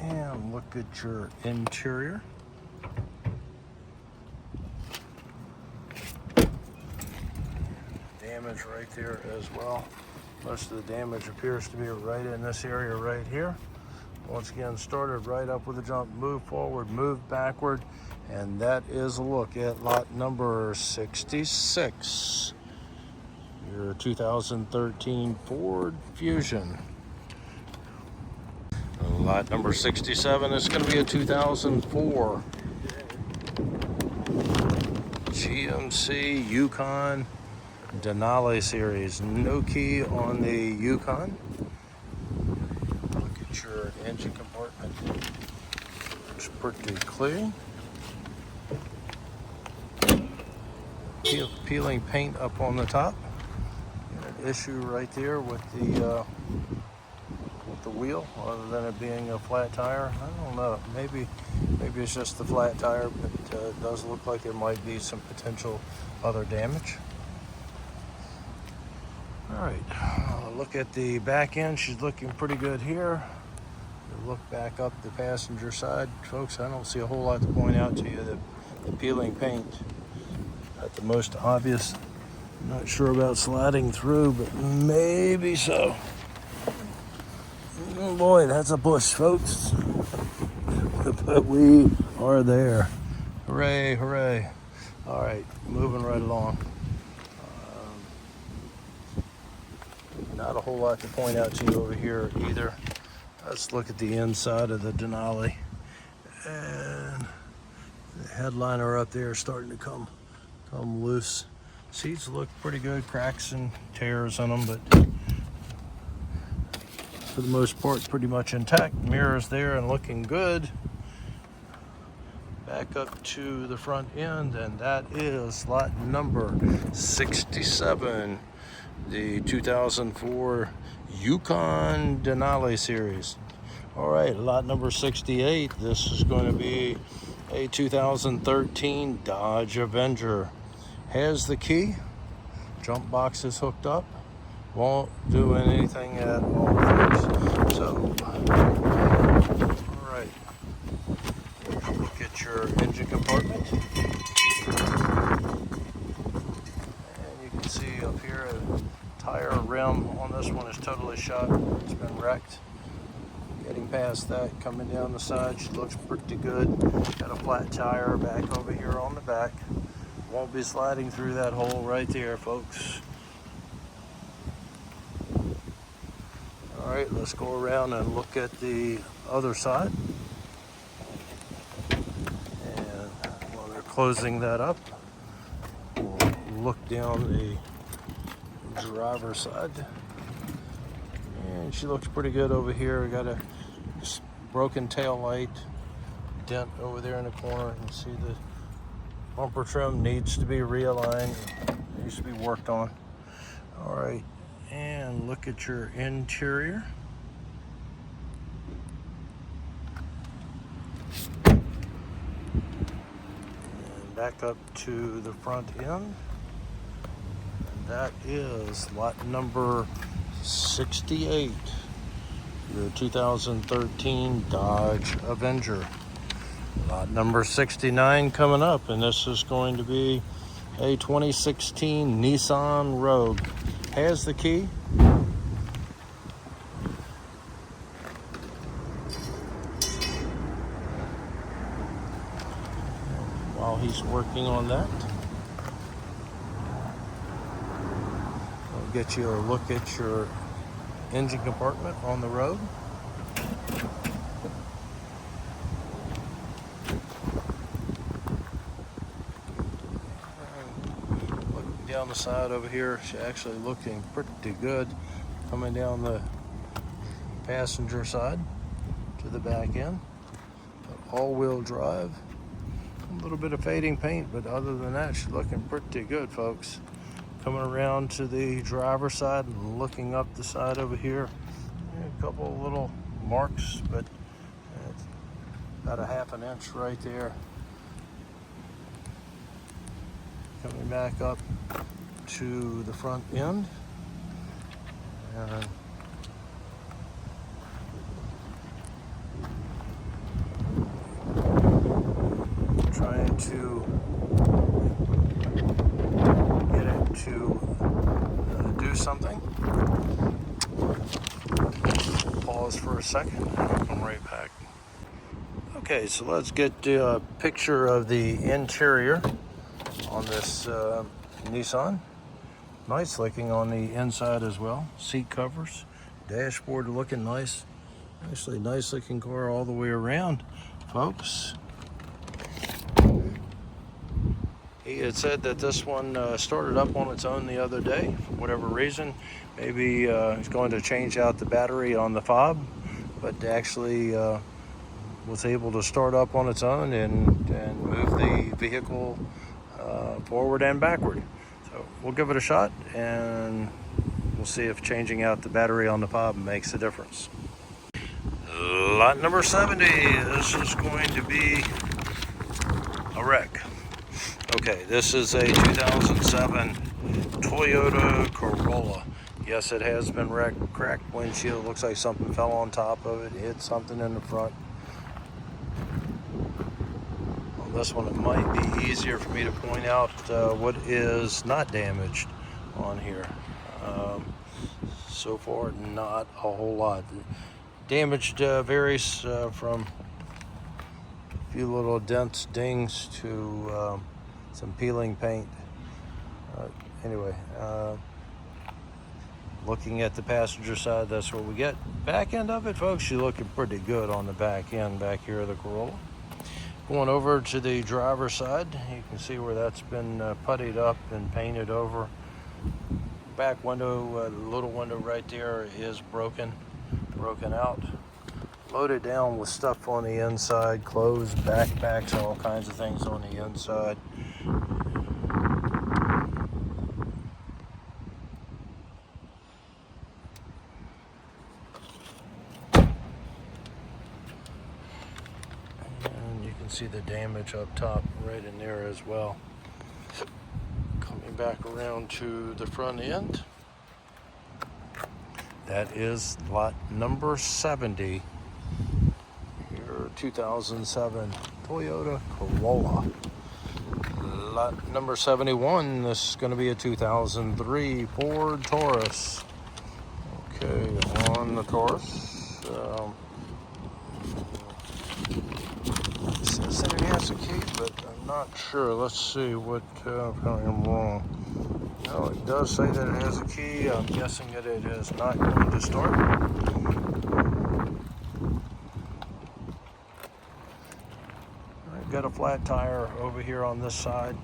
And look at your interior. Damage right there as well. Most of the damage appears to be right in this area right here. Once again, started right up with a jump, move forward, move backward, and that is a look at lot number 66. Your 2013 Ford Fusion. Lot number 67 is going to be a 2004 GMC Yukon Denali series. No key on the Yukon. Look at your engine compartment. Looks pretty clean. Peeling paint up on the top. An issue right there with the wheel, other than it being a flat tire. I don't know. Maybe it's just the flat tire, but it does look like there might be some potential other damage. All right, look at the back end. She's looking pretty good here. Look back up the passenger side. Folks, I don't see a whole lot to point out to you. The peeling paint, not the most obvious. I'm not sure about sliding through, but maybe so. Oh boy, that's a bush, folks. But we are there. Hooray, hooray. All right, moving right along. Not a whole lot to point out to you over here either. Let's look at the inside of the Denali. And the headliner up there is starting to come loose. Seats look pretty good, cracks and tears on them, but for the most part, pretty much intact. Mirrors there and looking good. Back up to the front end, and that is lot number 67. the 2004 Yukon Denali series. All right, lot number 68. This is going to be a 2013 Dodge Avenger. Has the key, jump box is hooked up, won't do anything at all, folks. So, all right, look at your engine compartment. And you can see up here a tire rim on this one is totally shot. It's been wrecked. Getting past that, coming down the side, she looks pretty good. Got a flat tire back over here on the back. Won't be sliding through that hole right there, folks. All right, let's go around and look at the other side. And while they're closing that up, we'll look down the driver's side. And she looks pretty good over here. We got a broken tail light, dent over there in the corner. You can see the bumper trim needs to be realigned, needs to be worked on. All right, and look at your interior. And back up to the front end. And that is lot number 68, your 2013 Dodge Avenger. Lot number 69 coming up, and this is going to be a 2016 Nissan Rogue. Has the key. While he's working on that, I'll get you a look at your engine compartment on the road. Looking down the side over here, she's actually looking pretty good. Coming down the passenger side to the back end. All-wheel drive. A little bit of fading paint, but other than that, she's looking pretty good, folks. Coming around to the driver's side and looking up the side over here. A couple of little marks, but it's about a ½ an inch right there. Coming back up to the front end. And trying to get it to do something. Pause for a second and I'll come right back. Okay, so let's get a picture of the interior on this Nissan. Nice looking on the inside as well. Seat covers, dashboard looking nice. Actually, nice looking car all the way around, folks. He had said that this one started up on its own the other day for whatever reason. Maybe he's going to change out the battery on the fob, but actually was able to start up on its own and move the vehicle forward and backward. So we'll give it a shot and we'll see if changing out the battery on the fob makes a difference. Lot number 70, this is going to be a wreck. Okay, this is a 2007 Toyota Corolla. Yes, it has been wrecked, cracked windshield. Looks like something fell on top of it, hit something in the front. On this one, it might be easier for me to point out what is not damaged on here. So far, not a whole lot. Damaged varies from a few little dents, dings, to some peeling paint. Anyway, looking at the passenger side, that's what we get. Back end of it, folks, you're looking pretty good on the back end back here of the Corolla. Going over to the driver's side, you can see where that's been puttied up and painted over. Back window, the little window right there is broken out. Loaded down with stuff on the inside, clothes, backpacks, all kinds of things on the inside. see the damage up top right in there as well. Coming back around to the front end. That is lot number 70. Your 2007 Toyota Corolla. Lot number 71, this is going to be a 2003 Ford Taurus. Okay, on the Taurus. It says that it has a key, but I'm not sure. Let's see what, apparently I'm wrong. No, it does say that it has a key. I'm guessing that it is not going to start. I've got a flat tire over here on this side.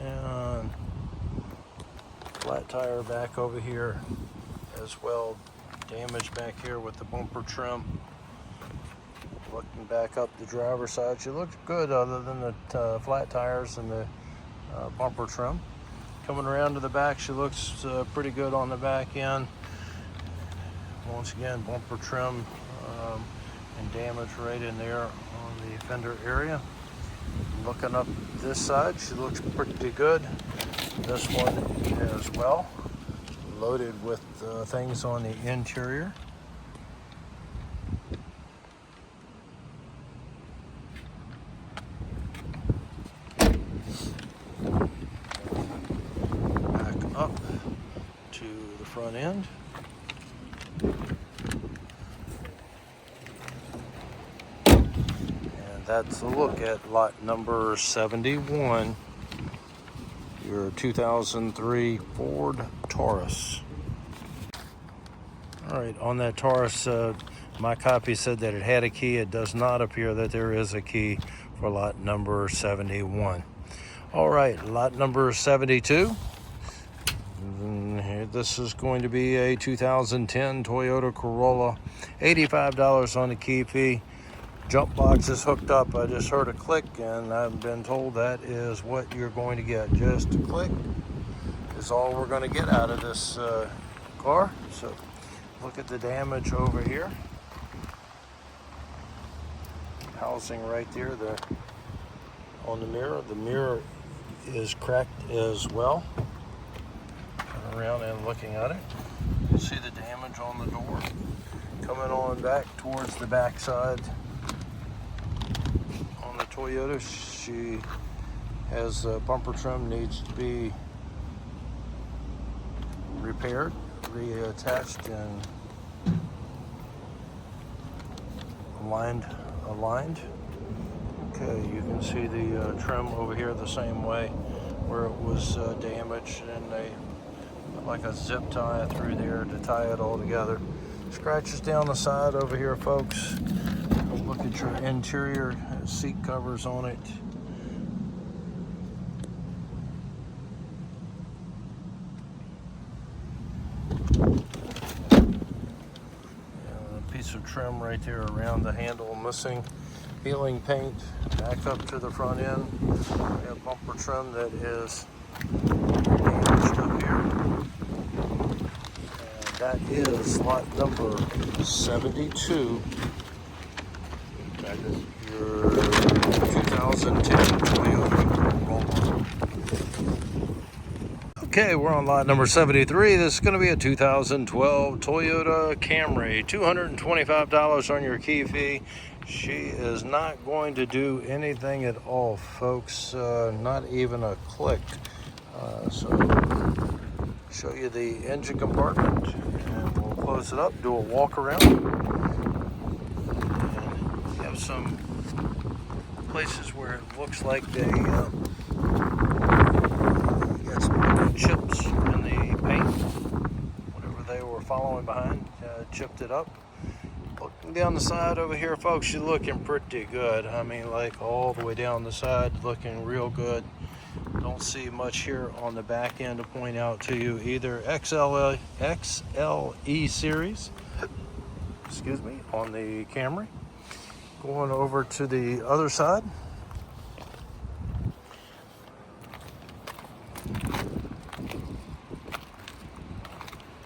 And flat tire back over here as well. Damage back here with the bumper trim. Looking back up the driver's side, she looks good other than the flat tires and the bumper trim. Coming around to the back, she looks pretty good on the back end. Once again, bumper trim and damage right in there on the fender area. Looking up this side, she looks pretty good. This one as well. Loaded with things on the interior. Back up to the front end. And that's a look at lot number 71. Your 2003 Ford Taurus. All right, on that Taurus, my copy said that it had a key. It does not appear that there is a key for lot number 71. All right, lot number 72. This is going to be a 2010 Toyota Corolla. $85 on the key fee. Jump box is hooked up. I just heard a click, and I've been told that is what you're going to get. Just a click is all we're going to get out of this car. So look at the damage over here. Housing right there on the mirror. The mirror is cracked as well. Turn around and looking at it. You'll see the damage on the door. Coming on back towards the back side. On the Toyota, she has bumper trim, needs to be repaired, reattached, and aligned. Okay, you can see the trim over here the same way where it was damaged, and they put like a zip tie through there to tie it all together. Scratches down the side over here, folks. Look at your interior seat covers on it. A piece of trim right there around the handle missing. Peeling paint back up to the front end. We have bumper trim that is damaged up here. And that is lot number 72. That is your 2010 Toyota Corolla. Okay, we're on lot number 73. This is going to be a 2012 Toyota Camry. $225 on your key fee. She is not going to do anything at all, folks. Not even a click. So, show you the engine compartment, and we'll close it up, do a walk around. Some places where it looks like they got some chips in the paint. Whatever they were following behind, chipped it up. Looking down the side over here, folks, she's looking pretty good. I mean, like all the way down the side, looking real good. Don't see much here on the back end to point out to you either. XLE series, excuse me, on the Camry. Going over to the other side.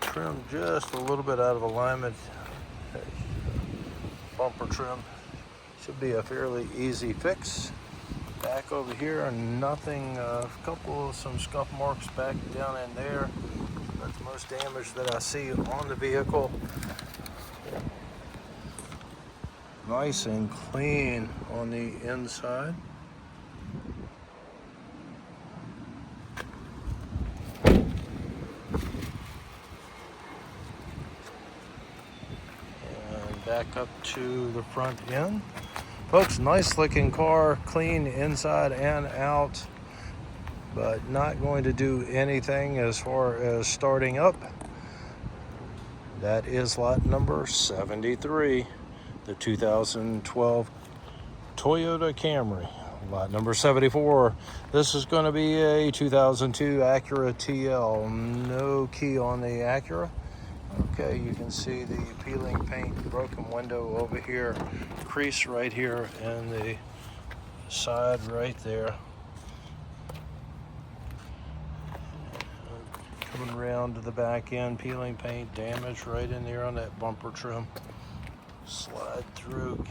Trim just a little bit out of alignment. Bumper trim Should be a fairly easy fix. Back over here, nothing, some scuff marks back down in there. That's the most damage that I see on the vehicle. Nice and clean on the inside. And back up to the front end. Folks, nice looking car, clean inside and out, but not going to do anything as far as starting up. That is lot number 73, the 2012 Toyota Camry. Lot number 74, this is going to be a 2002 Acura TL. No key on the Acura. Okay, you can see the peeling paint, broken window over here, crease right here in the side right there. Coming around to the back end, peeling paint, damage right in there on that bumper trim. Slide through.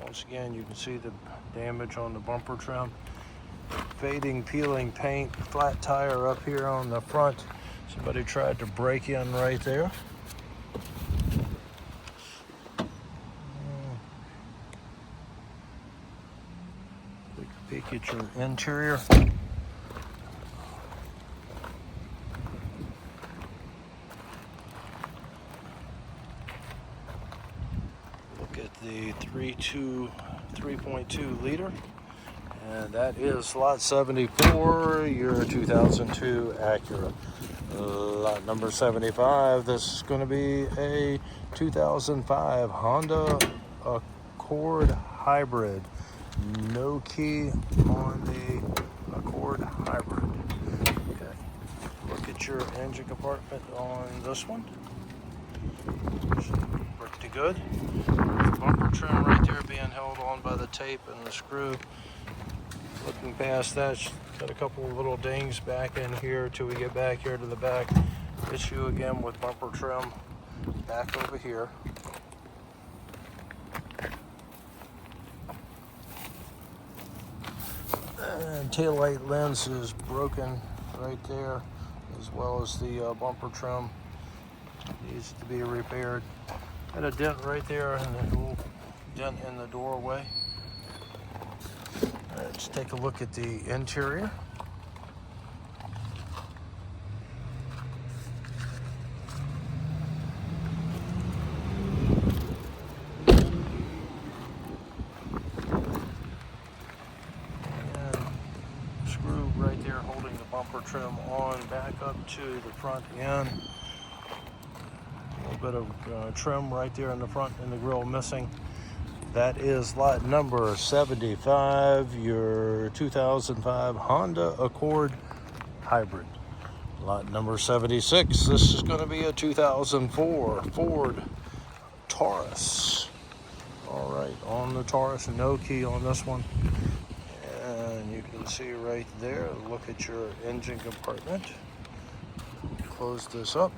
Once again, you can see the damage on the bumper trim. Fading, peeling paint, flat tire up here on the front. Somebody tried to break in right there. Take a peek at your interior. Look at the 3.2 liter. And that is lot 74, your 2002 Acura. Lot number 75, this is going to be a 2005 Honda Accord Hybrid. No key on the Accord Hybrid. Okay, look at your engine compartment on this one. Pretty good. Bumper trim right there being held on by the tape and the screw. Looking past that, got a couple of little dings back in here till we get back here to the back. Issue again with bumper trim back over here. And taillight lens is broken right there, as well as the bumper trim needs to be repaired. Got a dent right there and a little dent in the doorway. Let's take a look at the interior. And screw right there holding the bumper trim on, back up to the front end. A little bit of trim right there in the front and the grille missing. That is lot number 75, your 2005 Honda Accord Hybrid. Lot number 76, this is going to be a 2004 Ford Taurus. All right, on the Taurus, no key on this one. And you can see right there, look at your engine compartment. Close this up.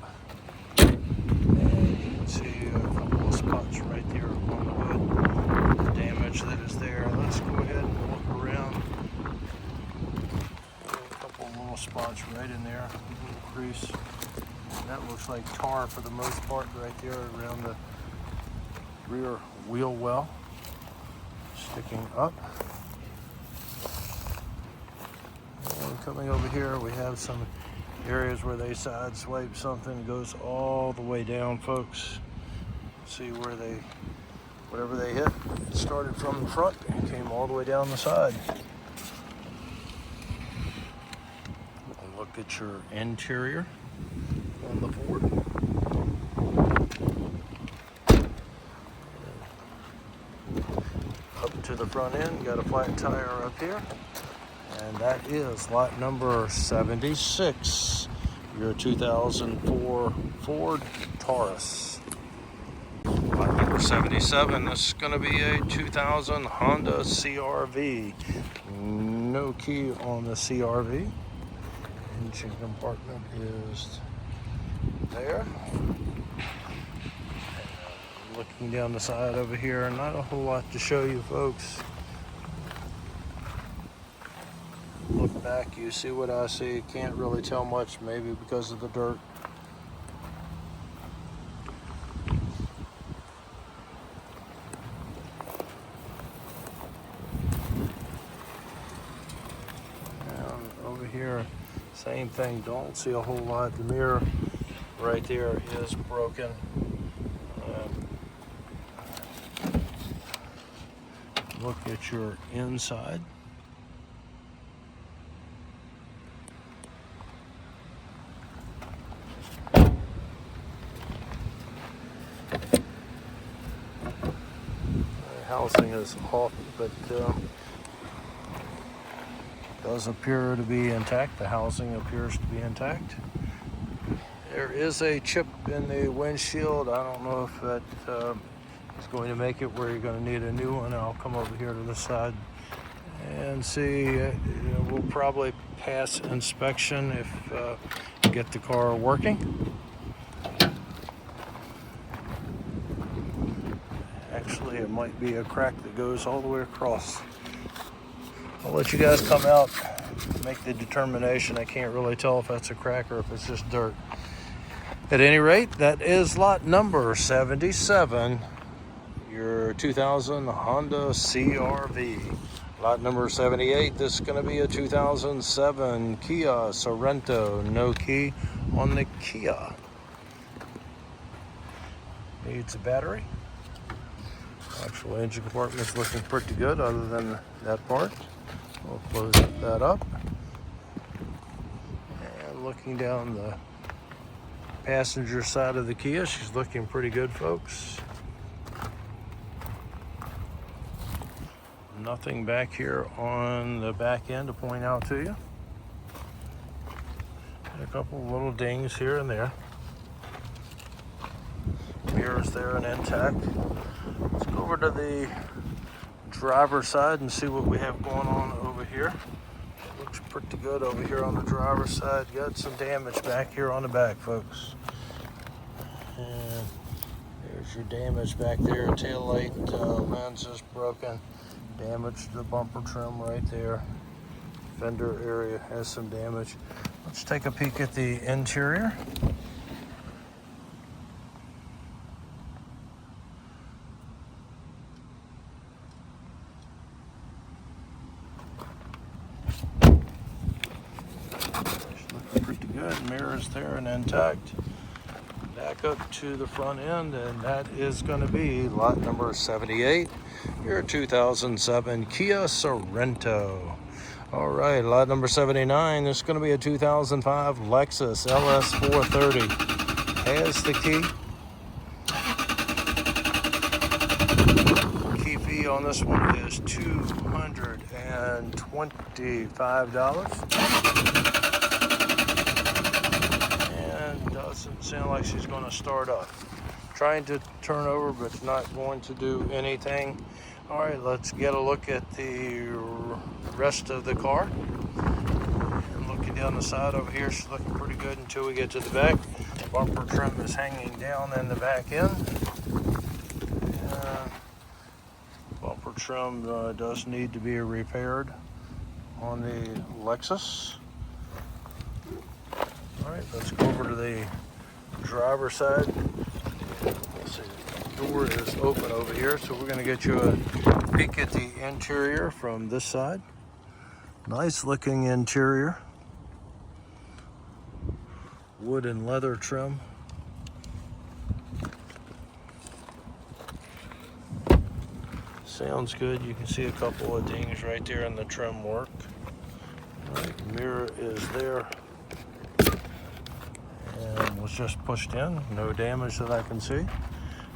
And you can see a couple of spots right there on the hood. Damage that is there. Let's go ahead and look around. A couple of little spots right in there, a little crease. That looks like tar for the most part right there around the rear wheel well. Sticking up. And coming over here, we have some areas where they side swipe something. It goes all the way down, folks. See where whatever they hit, it started from the front and came all the way down the side. Look at your interior on the Ford. Up to the front end, got a flat tire up here. And that is lot number 76, your 2004 Ford Taurus. Lot number 77, this is going to be a 2000 Honda CR-V. No key on the CR-V. Engine compartment is there. Looking down the side over here, not a whole lot to show you folks. Look back, you see what I see. Can't really tell much, maybe because of the dirt. And over here, same thing, don't see a whole lot. The mirror right there is broken. Look at your inside. Housing is off, but does appear to be intact. The housing appears to be intact. There is a chip in the windshield. I don't know if that is going to make it where you're going to need a new one. I'll come over here to the side and see. We'll probably pass inspection if we get the car working. Actually, it might be a crack that goes all the way across. I'll let you guys come out, make the determination. I can't really tell if that's a crack or if it's just dirt. At any rate, that is lot number 77, your 2000 Honda CR-V. Lot number 78, this is going to be a 2007 Kia Sorento. No key on the Kia. Needs a battery. Actual engine compartment's looking pretty good other than that part. We'll close that up. And looking down the passenger side of the Kia, she's looking pretty good, folks. Nothing back here on the back end to point out to you. A couple little dings here and there. Mirrors there and intact. Let's go over to the driver's side and see what we have going on over here. It looks pretty good over here on the driver's side. Got some damage back here on the back, folks. And there's your damage back there. Tail light lens is broken. Damage to the bumper trim right there. Fender area has some damage. Let's take a peek at the interior. Good, mirrors there and intact. Back up to the front end, and that is going to be lot number 78, your 2007 Kia Sorento. All right, lot number 79, this is going to be a 2005 Lexus LS 430. Has the key. Key fee on this one is $225. Doesn't sound like she's going to start up. Trying to turn over, but not going to do anything. All right, let's get a look at the rest of the car. And looking down the side over here, she's looking pretty good until we get to the back. Bumper trim is hanging down in the back end. Bumper trim does need to be repaired on the Lexus. All right, let's go over to the driver's side. Let's see, the door is open over here, so we're going to get you a peek at the interior from this side. Nice looking interior. Wood and leather trim. Sounds good. You can see a couple of dings right there in the trim work. All right, mirror is there. And was just pushed in, no damage that I can see.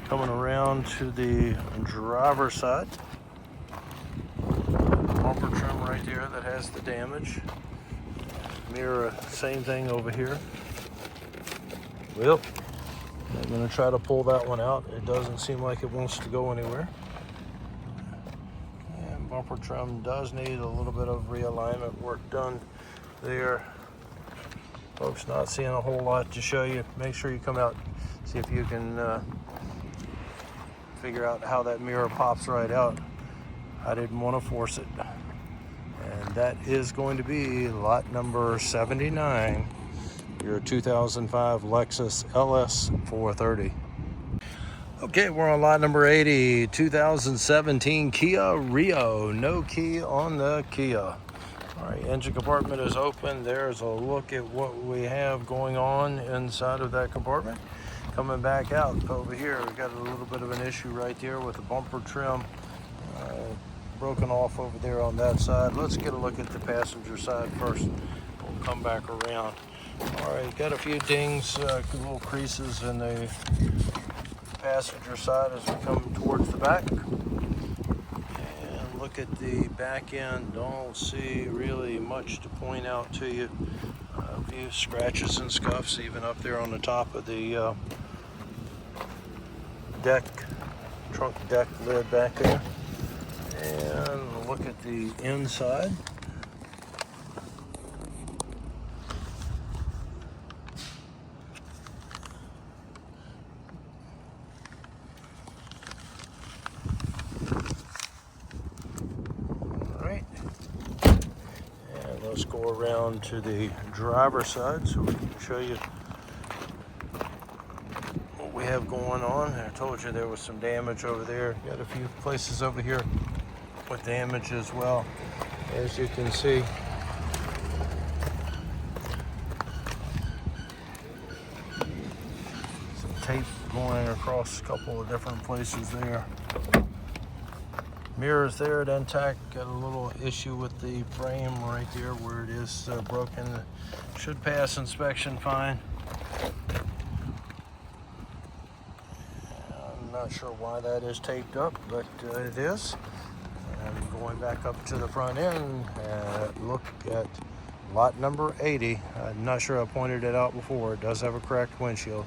Coming around to the driver's side. Bumper trim right there that has the damage. Mirror, same thing over here. Well, I'm going to try to pull that one out. It doesn't seem like it wants to go anywhere. And bumper trim does need a little bit of realignment work done there. Folks, not seeing a whole lot to show you. Make sure you come out, see if you can figure out how that mirror pops right out. I didn't want to force it. And that is going to be lot number 79, your 2005 Lexus LS 430. Okay, we're on lot number 80, 2017 Kia Rio. No key on the Kia. All right, engine compartment is open. There's a look at what we have going on inside of that compartment. Coming back out over here, we got a little bit of an issue right there with the bumper trim broken off over there on that side. Let's get a look at the passenger side first. We'll come back around. All right, got a few dings, little creases in the passenger side as we come towards the back. And look at the back end. Don't see really much to point out to you. A few scratches and scuffs even up there on the top of the trunk deck lid back there. And look at the inside. All right. And let's go around to the driver's side so we can show you what we have going on. I told you there was some damage over there. Got a few places over here with damage as well, as you can see. Some tape going across a couple of different places there. Mirrors there at intact. Got a little issue with the frame right there where it is broken. Should pass inspection fine. I'm not sure why that is taped up, but it is. And going back up to the front end, look at lot number 80. I'm not sure I pointed it out before. It does have a cracked windshield.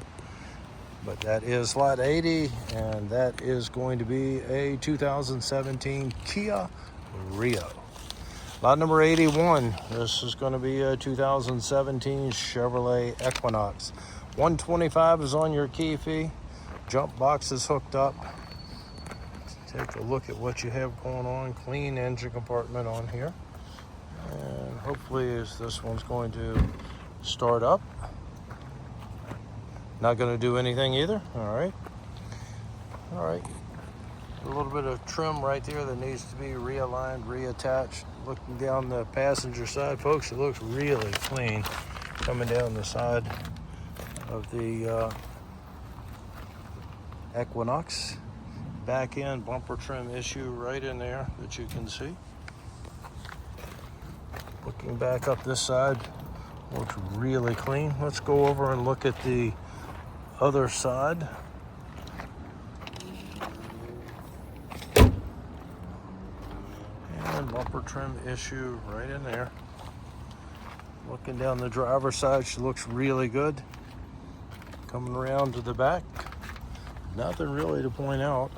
But that is lot 80, and that is going to be a 2017 Kia Rio. Lot number 81, this is going to be a 2017 Chevrolet Equinox. 125 is on your key fee. Jump box is hooked up. Take a look at what you have going on. Clean engine compartment on here. And hopefully this one's going to start up. Not going to do anything either. All right. A little bit of trim right there that needs to be realigned, reattached. Looking down the passenger side, folks, it looks really clean. Coming down the side of the Equinox. Back end bumper trim issue right in there that you can see. Looking back up this side, looks really clean. Let's go over and look at the other side. And bumper trim issue right in there. Looking down the driver's side, she looks really good. Coming around to the back, nothing really to point out.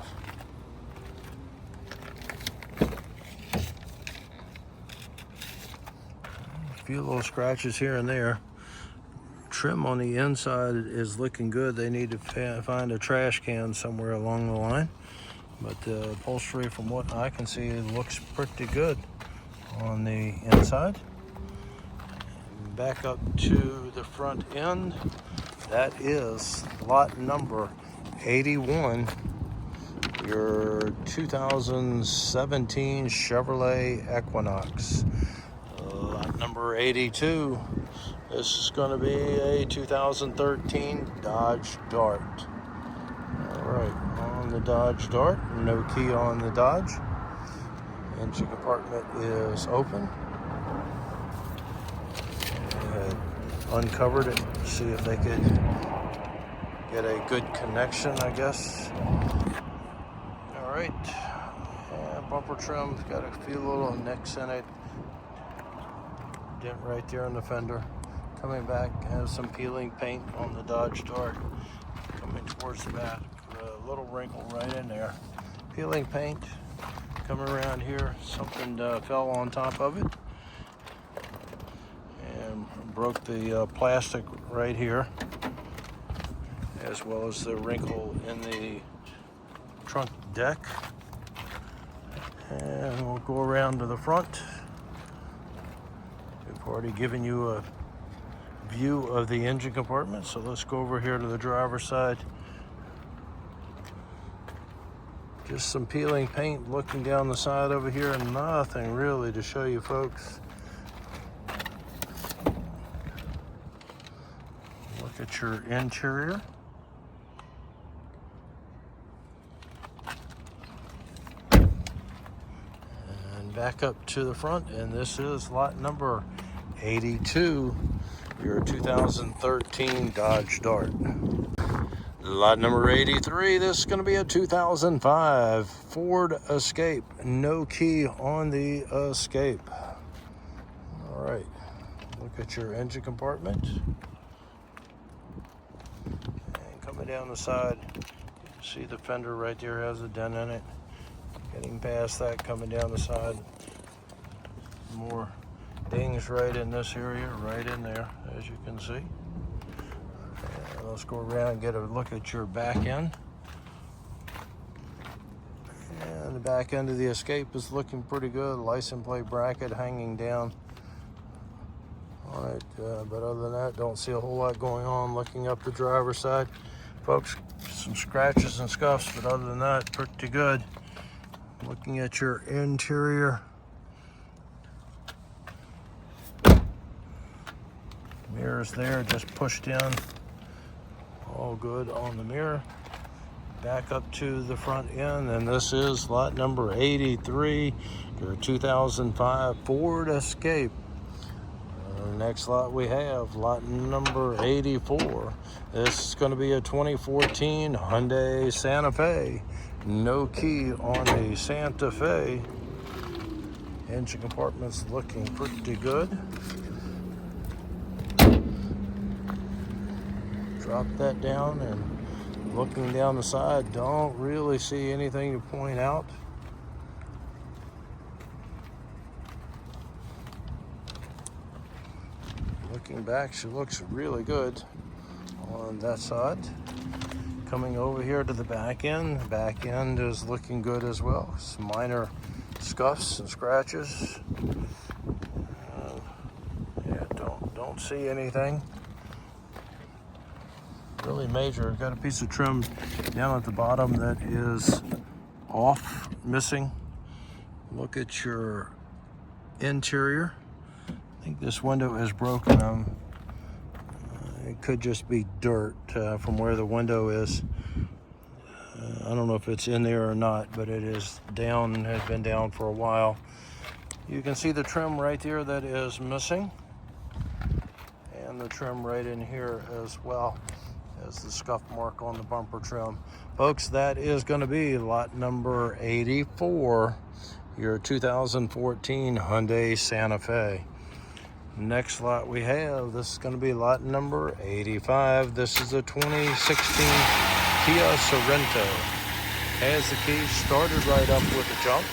A few little scratches here and there. Trim on the inside is looking good. They need to find a trash can somewhere along the line. But the upholstery, from what I can see, looks pretty good on the inside. And back up to the front end. That is lot number 81, your 2017 Chevrolet Equinox. Lot number 82, this is going to be a 2013 Dodge Dart. All right, on the Dodge Dart, no key on the Dodge. Engine compartment is open. Uncovered it, see if they could get a good connection, I guess. All right, and bumper trim's got a few little nicks in it. Dent right there on the fender. Coming back, has some peeling paint on the Dodge Dart. Coming towards the back, a little wrinkle right in there. Peeling paint. Coming around here, something fell on top of it and broke the plastic right here, as well as the wrinkle in the trunk deck. And we'll go around to the front. We've already given you a view of the engine compartment, so let's go over here to the driver's side. Just some peeling paint looking down the side over here, and nothing really to show you folks. Look at your interior. And back up to the front, and this is lot number 82, your 2013 Dodge Dart. Lot number 83, this is going to be a 2005 Ford Escape. No key on the Escape. All right, look at your engine compartment. And coming down the side, you can see the fender right there has a dent in it. Getting past that, coming down the side, more dings right in this area, right in there, as you can see. Let's go around and get a look at your back end. And the back end of the Escape is looking pretty good. License plate bracket hanging down on it. But other than that, don't see a whole lot going on. Looking up the driver's side, folks, some scratches and scuffs, but other than that, pretty good. Looking at your interior. Mirrors there, just pushed in. All good on the mirror. Back up to the front end, and this is lot number 83, your 2005 Ford Escape. Next lot we have lot number 84. This is going to be a 2014 Hyundai Santa Fe. No key on the Santa Fe. Engine compartment's looking pretty good. Drop that down, and looking down the side, don't really see anything to point out. Looking back, she looks really good on that side. Coming over here to the back end is looking good as well. Some minor scuffs and scratches. Yeah, don't see anything really major. Got a piece of trim down at the bottom that is off, missing. Look at your interior. I think this window is broken. It could just be dirt from where the window is. I don't know if it's in there or not, but it is down and has been down for a while. You can see the trim right there that is missing, and the trim right in here as well as the scuff mark on the bumper trim. Folks, that is going to be lot number 84, your 2014 Hyundai Santa Fe. Next lot we have, this is going to be lot number 85. This is a 2016 Kia Sorento. Has the key, started right up with a jump.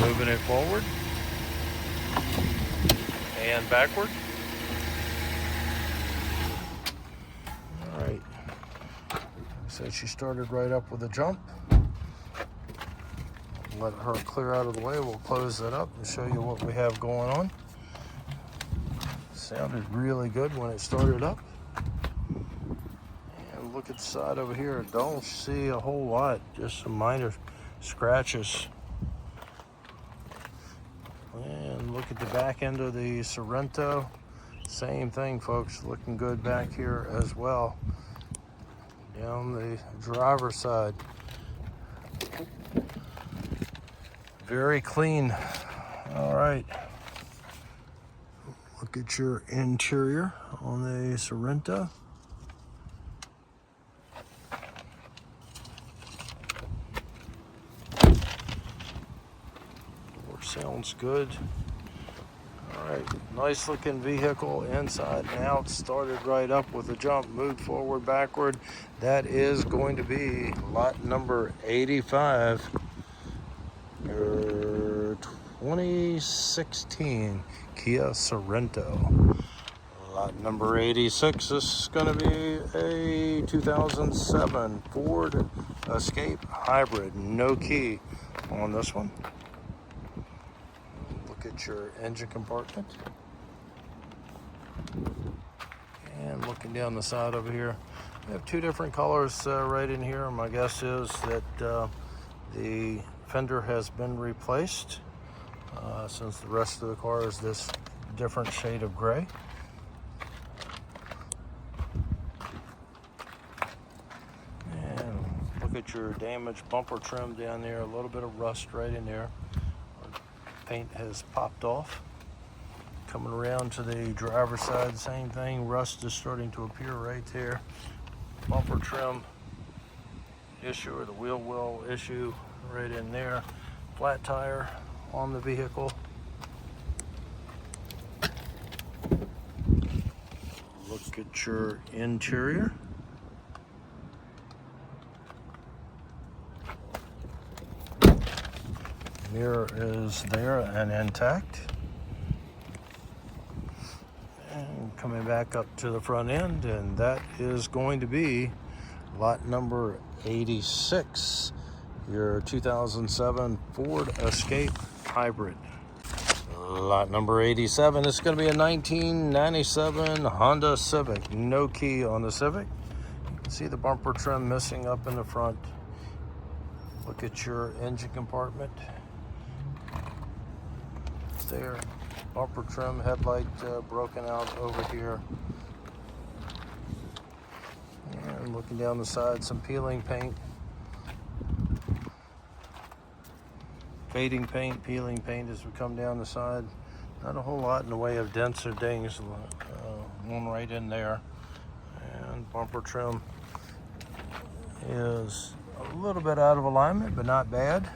Moving it forward and backward. All right, so she started right up with a jump. Let her clear out of the way. We'll close that up and show you what we have going on. Sounded really good when it started up. And look at the side over here. Don't see a whole lot, just some minor scratches. And look at the back end of the Sorento. Same thing, folks, looking good back here as well. Down the driver's side. Very clean. All right. Look at your interior on the Sorento. Door sounds good. All right, nice looking vehicle inside and out. Started right up with a jump, moved forward, backward. That is going to be lot number 85. Your 2016 Kia Sorento. Lot Lot number 86, this is going to be a 2007 Ford Escape Hybrid. No key on this one. Look at your engine compartment. And looking down the side over here, we have two different colors right in here. My guess is that the fender has been replaced since the rest of the car is this different shade of gray. And look at your damaged bumper trim down there, a little bit of rust right in there. Paint has popped off. Coming around to the driver's side, same thing. Rust is starting to appear right there. Bumper trim issue, or the wheel well issue right in there. Flat tire on the vehicle. Look at your interior. Mirror is there and intact. And coming back up to the front end, and that is going to be lot number 86, your 2007 Ford Escape Hybrid. Lot number 87 is going to be a 1997 Honda Civic. No key on the Civic. You can see the bumper trim missing up in the front. Look at your engine compartment. There. Bumper trim, headlight broken out over here. And looking down the side, some peeling paint. Fading paint, peeling paint as we come down the side. Not a whole lot in the way of dents or dings. One right in there. And bumper trim is a little bit out of alignment, but not bad.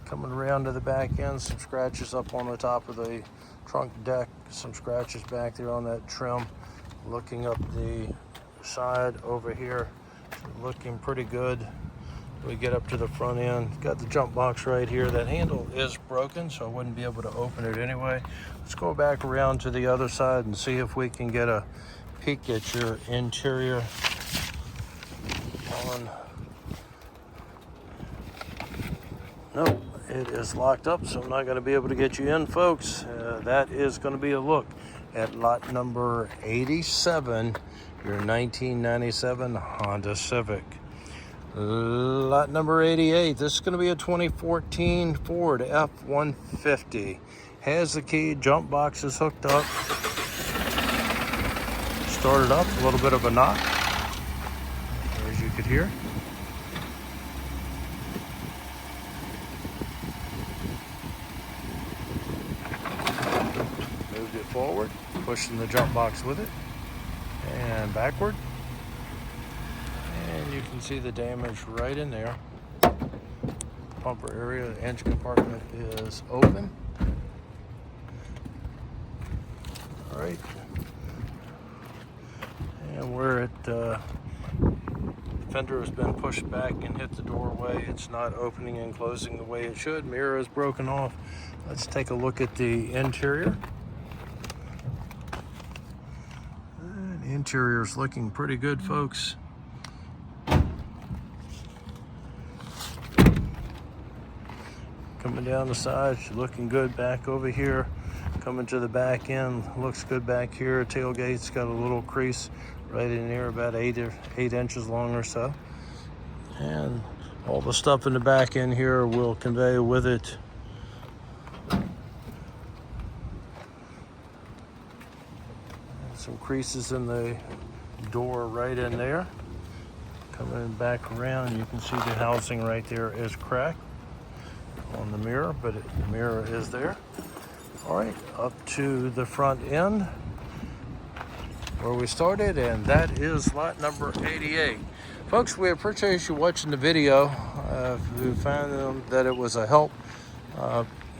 Coming around to the back end, some scratches up on the top of the trunk deck, some scratches back there on that trim. Looking up the side over here, looking pretty good. We get up to the front end, got the jump box right here. That handle is broken, so I wouldn't be able to open it anyway. Let's go back around to the other side and see if we can get a peek at your interior on. Nope. It is locked up, so I'm not going to be able to get you in, folks. That is going to be a look at lot number 87, your 1997 Honda Civic. Lot number 88, this is going to be a 2014 Ford F-150. Has the key, jump box is hooked up. Started up, a little bit of a knock, as you could hear. Moved it forward, pushing the jump box with it, and backward. And you can see the damage right in there. Bumper area, the engine compartment is open. All right. And where it fender has been pushed back and hit the doorway, it's not opening and closing the way it should. Mirror is broken off. Let's take a look at the interior. The interior is looking pretty good, folks. Coming down the side, looking good back over here. Coming to the back end, looks good back here. Tailgate's got a little crease right in there, about 8 inches long or so. And all the stuff in the back end here will convey with it. Some creases in the door right in there. Coming back around, you can see the housing right there is cracked on the mirror, but the mirror is there. All right, up to the front end where we started, and that is lot number 88. Folks, we appreciate you watching the video. If you found that it was a help,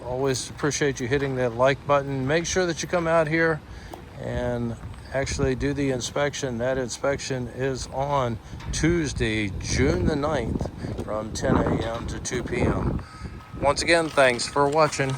always appreciate you hitting that like button. Make sure that you come out here and actually do the inspection. That inspection is on Tuesday, June the 9th from 10 a.m. to 2 p.m. Once again, thanks for watching.